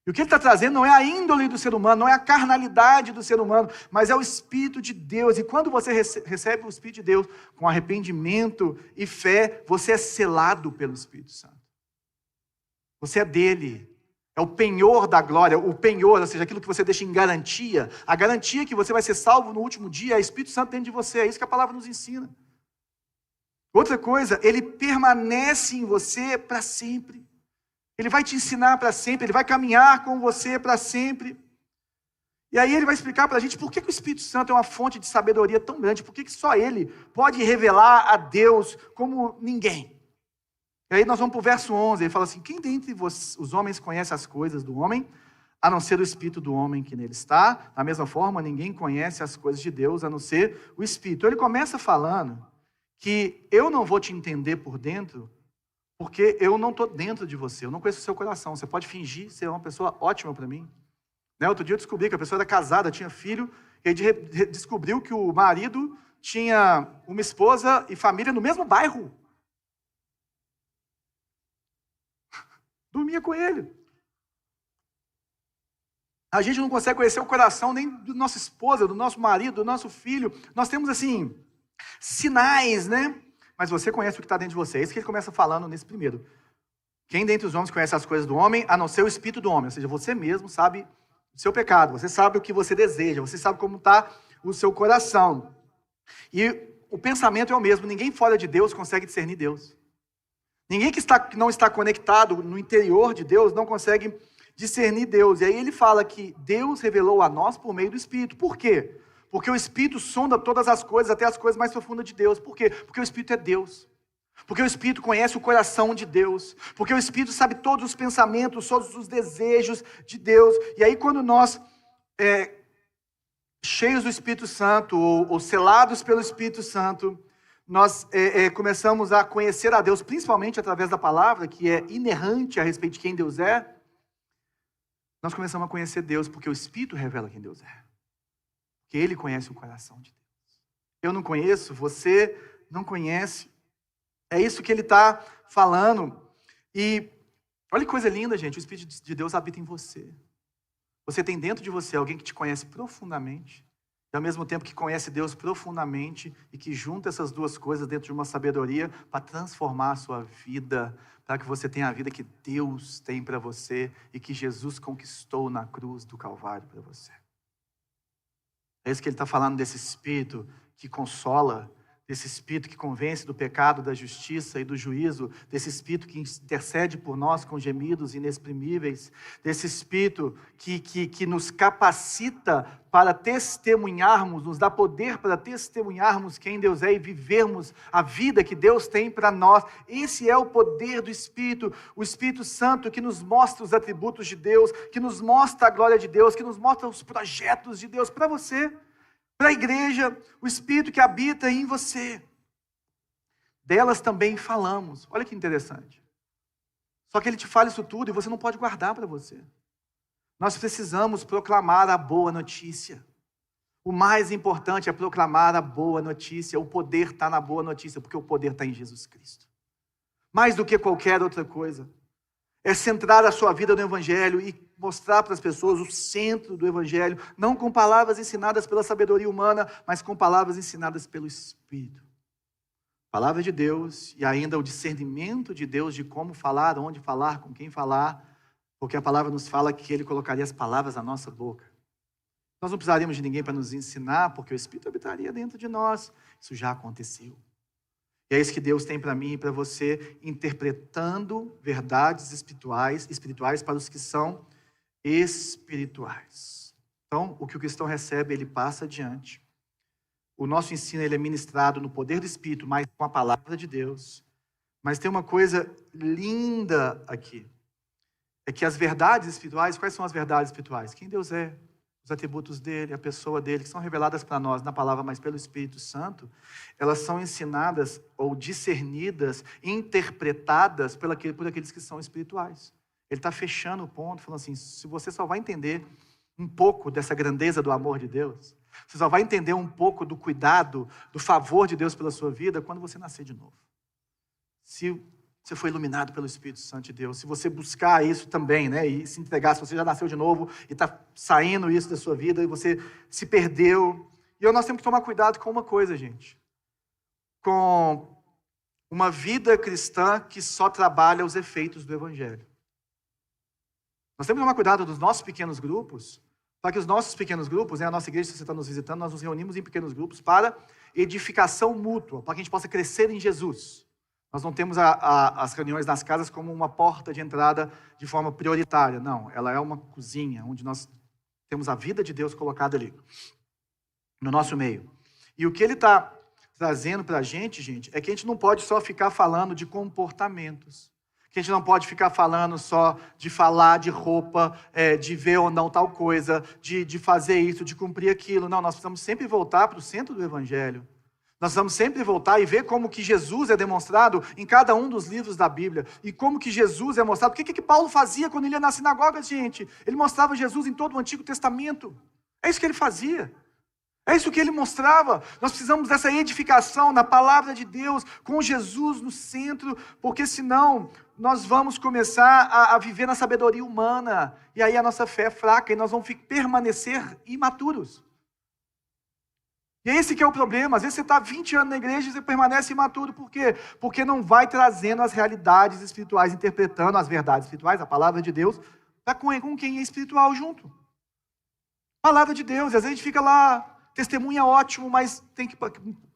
E o que ele está trazendo não é a índole do ser humano, não é a carnalidade do ser humano, mas é o Espírito de Deus. E quando você recebe o Espírito de Deus com arrependimento e fé, você é selado pelo Espírito Santo. Você é dele. É o penhor da glória, o penhor, ou seja, aquilo que você deixa em garantia. A garantia que você vai ser salvo no último dia é o Espírito Santo dentro de você. É isso que a palavra nos ensina. Outra coisa, ele permanece em você para sempre. Ele vai te ensinar para sempre, ele vai caminhar com você para sempre. E aí ele vai explicar para a gente por que o Espírito Santo é uma fonte de sabedoria tão grande, por que só ele pode revelar a Deus como ninguém. E aí nós vamos para o verso 11, ele fala assim: quem dentre os homens conhece as coisas do homem, a não ser o Espírito do homem que nele está? Da mesma forma, ninguém conhece as coisas de Deus, a não ser o Espírito. Então ele começa falando que eu não vou te entender por dentro, porque eu não estou dentro de você, eu não conheço o seu coração. Você pode fingir ser uma pessoa ótima para mim. Né? Outro dia eu descobri que a pessoa era casada, tinha filho, e aí descobriu que o marido tinha uma esposa e família no mesmo bairro. Dormia com ele. A gente não consegue conhecer o coração nem da nossa esposa, do nosso marido, do nosso filho. Nós temos, assim, sinais, né? Mas você conhece o que está dentro de você. É isso que ele começa falando nesse primeiro. Quem dentre os homens conhece as coisas do homem, a não ser o Espírito do homem? Ou seja, você mesmo sabe o seu pecado, você sabe o que você deseja, você sabe como está o seu coração. E o pensamento é o mesmo. Ninguém fora de Deus consegue discernir Deus. Ninguém que não está conectado no interior de Deus não consegue discernir Deus. E aí ele fala que Deus revelou a nós por meio do Espírito. Por quê? Porque o Espírito sonda todas as coisas, até as coisas mais profundas de Deus. Por quê? Porque o Espírito é Deus. Porque o Espírito conhece o coração de Deus. Porque o Espírito sabe todos os pensamentos, todos os desejos de Deus. E aí quando nós, cheios do Espírito Santo, ou selados pelo Espírito Santo, nós começamos a conhecer a Deus, principalmente através da palavra, que é inerrante a respeito de quem Deus é. Nós começamos a conhecer Deus porque o Espírito revela quem Deus é. Porque Ele conhece o coração de Deus. Eu não conheço, você não conhece. É isso que Ele está falando. E olha que coisa linda, gente. O Espírito de Deus habita em você. Você tem dentro de você alguém que te conhece profundamente. E ao mesmo tempo que conhece Deus profundamente e que junta essas duas coisas dentro de uma sabedoria para transformar a sua vida, para que você tenha a vida que Deus tem para você e que Jesus conquistou na cruz do Calvário para você. É isso que ele está falando, desse Espírito que consola, desse Espírito que convence do pecado, da justiça e do juízo, desse Espírito que intercede por nós com gemidos inexprimíveis, desse Espírito que nos capacita para testemunharmos, nos dá poder para testemunharmos quem Deus é e vivermos a vida que Deus tem para nós. Esse é o poder do Espírito, o Espírito Santo que nos mostra os atributos de Deus, que nos mostra a glória de Deus, que nos mostra os projetos de Deus para você. Para a igreja, o Espírito que habita em você. Delas também falamos. Olha que interessante. Só que ele te fala isso tudo e você não pode guardar para você. Nós precisamos proclamar a boa notícia. O mais importante é proclamar a boa notícia. O poder está na boa notícia, porque o poder está em Jesus Cristo. Mais do que qualquer outra coisa. É centrar a sua vida no Evangelho e mostrar para as pessoas o centro do Evangelho, não com palavras ensinadas pela sabedoria humana, mas com palavras ensinadas pelo Espírito. Palavra de Deus e ainda o discernimento de Deus de como falar, onde falar, com quem falar, porque a palavra nos fala que Ele colocaria as palavras na nossa boca. Nós não precisaríamos de ninguém para nos ensinar, porque o Espírito habitaria dentro de nós. Isso já aconteceu. E é isso que Deus tem para mim e para você, interpretando verdades espirituais para os que são espirituais. Então, o que o cristão recebe, ele passa adiante. O nosso ensino, ele é ministrado no poder do Espírito, mas com a palavra de Deus. Mas tem uma coisa linda aqui. É que as verdades espirituais, quais são as verdades espirituais? Quem Deus é, os atributos dele, a pessoa dele, que são reveladas para nós na palavra, mas pelo Espírito Santo, elas são ensinadas ou discernidas, interpretadas por aqueles que são espirituais. Ele está fechando o ponto, falando assim, se você só vai entender um pouco dessa grandeza do amor de Deus, você só vai entender um pouco do cuidado, do favor de Deus pela sua vida, quando você nascer de novo. Se você foi iluminado pelo Espírito Santo de Deus, se você buscar isso também, né, e se entregar, se você já nasceu de novo e está saindo isso da sua vida e você se perdeu. E nós temos que tomar cuidado com uma coisa, gente. Com uma vida cristã que só trabalha os efeitos do Evangelho. Nós temos que tomar cuidado dos nossos pequenos grupos, para que os nossos pequenos grupos, né, a nossa igreja, se você está nos visitando, nós nos reunimos em pequenos grupos para edificação mútua, para que a gente possa crescer em Jesus. Nós não temos as reuniões nas casas como uma porta de entrada de forma prioritária. Não, ela é uma cozinha, onde nós temos a vida de Deus colocada ali, no nosso meio. E o que ele está trazendo para a gente, é que a gente não pode só ficar falando de comportamentos. Que a gente não pode ficar falando só de falar de roupa, de ver ou não tal coisa, de fazer isso, de cumprir aquilo. Não, nós precisamos sempre voltar para o centro do Evangelho. Nós precisamos sempre voltar e ver como que Jesus é demonstrado em cada um dos livros da Bíblia. E como que Jesus é mostrado. O que Paulo fazia quando ele ia na sinagoga, gente? Ele mostrava Jesus em todo o Antigo Testamento. É isso que ele fazia. É isso que ele mostrava. Nós precisamos dessa edificação na palavra de Deus, com Jesus no centro, porque senão nós vamos começar a viver na sabedoria humana, e aí a nossa fé é fraca, e nós vamos permanecer imaturos. E esse que é o problema. Às vezes você está 20 anos na igreja e você permanece imaturo. Por quê? Porque não vai trazendo as realidades espirituais, interpretando as verdades espirituais, a palavra de Deus, com quem é espiritual junto. Palavra de Deus. E às vezes a gente fica lá, testemunha ótimo, mas tem que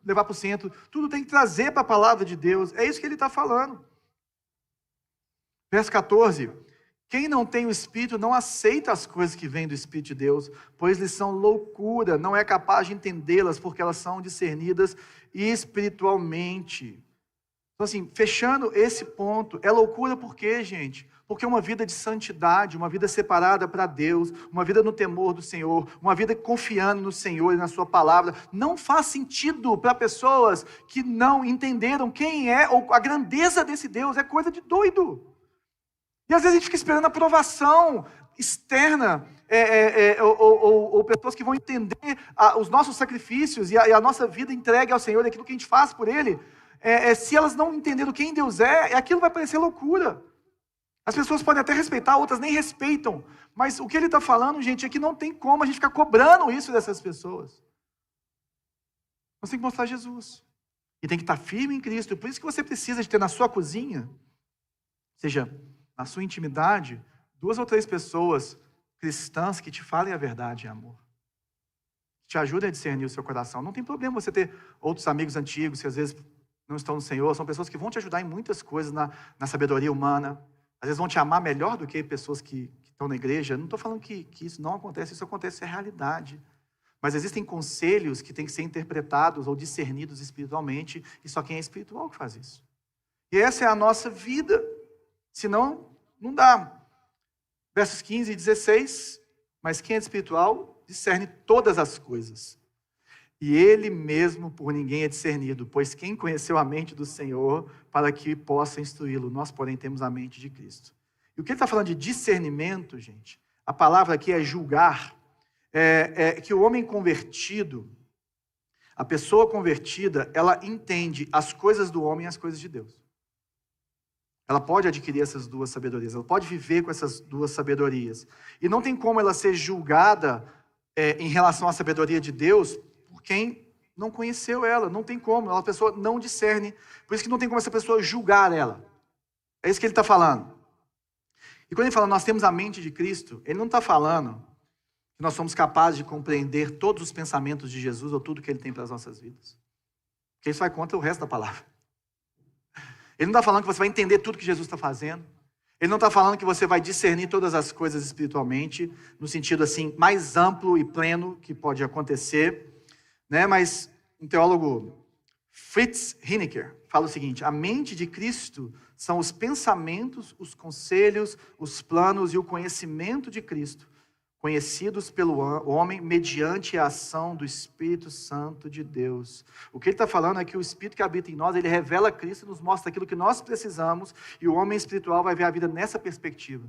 levar para o centro. Tudo tem que trazer para a palavra de Deus. É isso que ele está falando. Verso 14. Quem não tem o Espírito não aceita as coisas que vêm do Espírito de Deus, pois lhes são loucura, não é capaz de entendê-las, porque elas são discernidas espiritualmente. Então assim, fechando esse ponto, é loucura por quê, gente? Porque uma vida de santidade, uma vida separada para Deus, uma vida no temor do Senhor, uma vida confiando no Senhor e na sua palavra, não faz sentido para pessoas que não entenderam quem é, ou a grandeza desse Deus, é coisa de doido. E às vezes a gente fica esperando aprovação externa, ou pessoas que vão entender os nossos sacrifícios e a nossa vida entregue ao Senhor, aquilo que a gente faz por Ele. Se elas não entenderam quem Deus aquilo vai parecer loucura. As pessoas podem até respeitar, outras nem respeitam. Mas o que ele está falando, gente, é que não tem como a gente ficar cobrando isso dessas pessoas. Nós temos que mostrar Jesus. E tem que estar firme em Cristo. Por isso que você precisa de ter na sua cozinha, ou seja, na sua intimidade, 2 ou 3 pessoas cristãs que te falem a verdade em amor. Que te ajudem a discernir o seu coração. Não tem problema você ter outros amigos antigos que às vezes não estão no Senhor. São pessoas que vão te ajudar em muitas coisas na sabedoria humana. Às vezes vão te amar melhor do que pessoas que estão na igreja. Não estou falando que isso não acontece. Isso acontece, é realidade. Mas existem conselhos que têm que ser interpretados ou discernidos espiritualmente. E só quem é espiritual que faz isso. E essa é a nossa vida. Senão, não dá. Versos 15 e 16. Mas quem é espiritual discerne todas as coisas. E ele mesmo por ninguém é discernido. Pois quem conheceu a mente do Senhor para que possa instruí-lo? Nós, porém, temos a mente de Cristo. E o que ele está falando de discernimento, gente? A palavra aqui é julgar. É que o homem convertido, a pessoa convertida, ela entende as coisas do homem e as coisas de Deus. Ela pode adquirir essas 2 sabedorias, ela pode viver com essas 2 sabedorias. E não tem como ela ser julgada em relação à sabedoria de Deus por quem não conheceu ela. Não tem como, a pessoa não discerne. Por isso que não tem como essa pessoa julgar ela. É isso que ele está falando. E quando ele fala, nós temos a mente de Cristo, ele não está falando que nós somos capazes de compreender todos os pensamentos de Jesus ou tudo que ele tem para as nossas vidas. Porque isso vai contra o resto da palavra. Ele não está falando que você vai entender tudo que Jesus está fazendo. Ele não está falando que você vai discernir todas as coisas espiritualmente, no sentido assim, mais amplo e pleno que pode acontecer. Né? Mas um teólogo, Fritz Heinecker, fala o seguinte: a mente de Cristo são os pensamentos, os conselhos, os planos e o conhecimento de Cristo, conhecidos pelo homem mediante a ação do Espírito Santo de Deus. O que ele está falando é que o Espírito que habita em nós, ele revela Cristo, nos mostra aquilo que nós precisamos, e o homem espiritual vai ver a vida nessa perspectiva.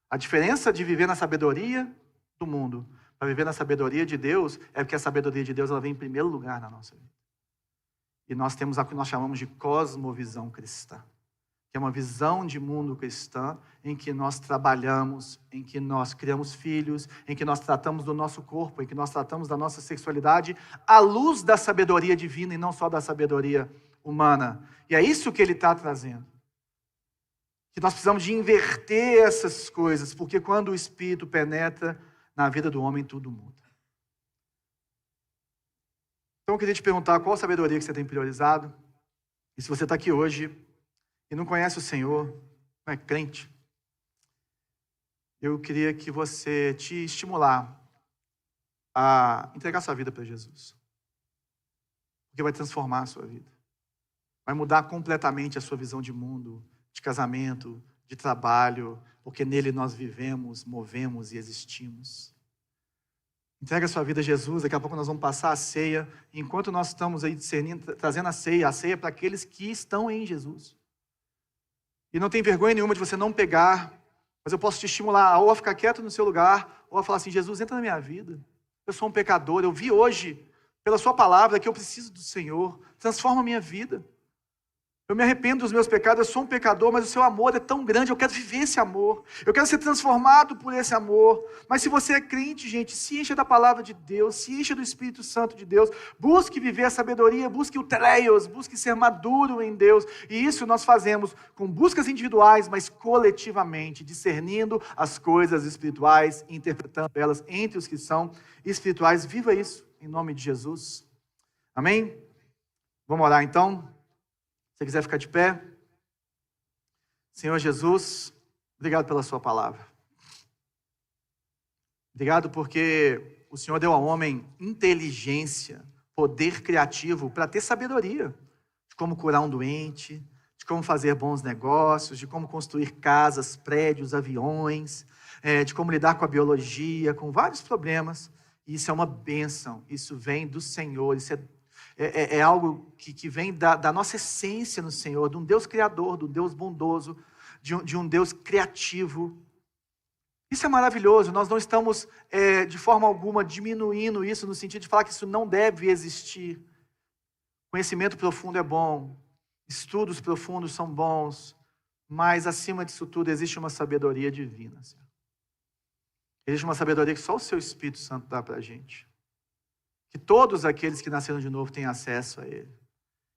A diferença de viver na sabedoria do mundo para viver na sabedoria de Deus é porque a sabedoria de Deus ela vem em primeiro lugar na nossa vida. E nós temos a que nós chamamos de cosmovisão cristã, que é uma visão de mundo cristã em que nós trabalhamos, em que nós criamos filhos, em que nós tratamos do nosso corpo, em que nós tratamos da nossa sexualidade à luz da sabedoria divina e não só da sabedoria humana. E é isso que ele está trazendo. Que nós precisamos de inverter essas coisas, porque quando o Espírito penetra na vida do homem, tudo muda. Então eu queria te perguntar qual sabedoria que você tem priorizado. E se você está aqui hoje e não conhece o Senhor, não é crente, eu queria que você te estimular a entregar sua vida para Jesus. porque vai transformar a sua vida. Vai mudar completamente a sua visão de mundo, de casamento, de trabalho, porque nele nós vivemos, movemos e existimos. Entrega a sua vida a Jesus. Daqui a pouco nós vamos passar a ceia. Enquanto nós estamos aí discernindo, trazendo a ceia é para aqueles que estão em Jesus. E não tem vergonha nenhuma de você não pegar, mas eu posso te estimular ou a ficar quieto no seu lugar, ou a falar assim: Jesus, entra na minha vida. Eu sou um pecador, eu vi hoje, pela sua palavra, que eu preciso do Senhor. Transforma a minha vida. Eu me arrependo dos meus pecados, eu sou um pecador, mas o seu amor é tão grande, eu quero viver esse amor. Eu quero ser transformado por esse amor. Mas se você é crente, gente, se encha da palavra de Deus, se encha do Espírito Santo de Deus, busque viver a sabedoria, busque o teleios, busque ser maduro em Deus. E isso nós fazemos com buscas individuais, mas coletivamente, discernindo as coisas espirituais, interpretando elas entre os que são espirituais. Viva isso, em nome de Jesus. Amém? Vamos orar então? Se você quiser ficar de pé. Senhor Jesus, obrigado pela sua palavra. Obrigado porque o Senhor deu ao homem inteligência, poder criativo para ter sabedoria de como curar um doente, de como fazer bons negócios, de como construir casas, prédios, aviões, de como lidar com a biologia, com vários problemas. E isso é uma bênção, isso vem do Senhor, isso é algo que vem da nossa essência no Senhor, de um Deus criador, de um Deus bondoso, de um Deus criativo. Isso é maravilhoso. Nós não estamos de forma alguma diminuindo isso, no sentido de falar que isso não deve existir. Conhecimento profundo é bom, estudos profundos são bons, mas acima disso tudo existe uma sabedoria divina, Senhor. Existe uma sabedoria que só o Seu Espírito Santo dá para a gente. Que todos aqueles que nasceram de novo têm acesso a Ele.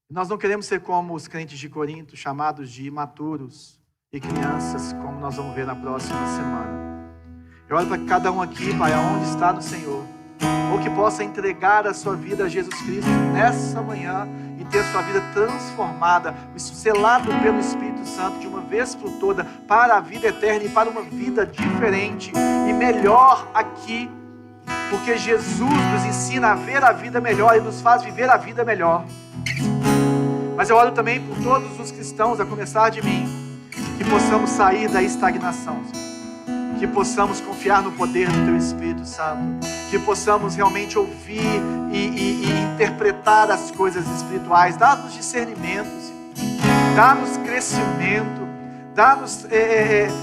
Nós não queremos ser como os crentes de Corinto, chamados de imaturos e crianças, como nós vamos ver na próxima semana. Eu olho para cada um aqui, Pai, aonde está no Senhor, ou que possa entregar a sua vida a Jesus Cristo nessa manhã e ter a sua vida transformada, selado pelo Espírito Santo de uma vez por toda, para a vida eterna e para uma vida diferente e melhor aqui, porque Jesus nos ensina a ver a vida melhor e nos faz viver a vida melhor. Mas eu oro também por todos os cristãos, a começar de mim, que possamos sair da estagnação, que possamos confiar no poder do Teu Espírito Santo, que possamos realmente ouvir e interpretar as coisas espirituais. Dá-nos discernimento, dá-nos crescimento, dá-nos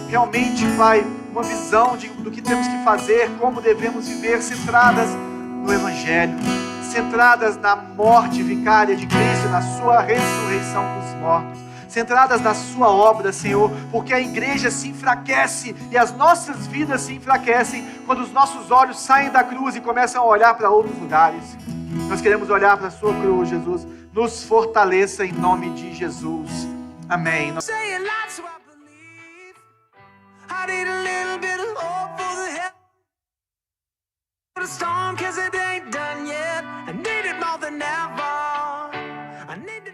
realmente, Pai, uma visão do que temos que fazer, como devemos viver, centradas no Evangelho, centradas na morte vicária de Cristo, na sua ressurreição dos mortos, centradas na sua obra, Senhor, porque a igreja se enfraquece e as nossas vidas se enfraquecem quando os nossos olhos saem da cruz e começam a olhar para outros lugares. Nós queremos olhar para a sua cruz, Jesus. Nos fortaleça em nome de Jesus. Amém. I need a little bit of hope for the hell of the storm, 'cause it ain't done yet. I need it more than ever. I need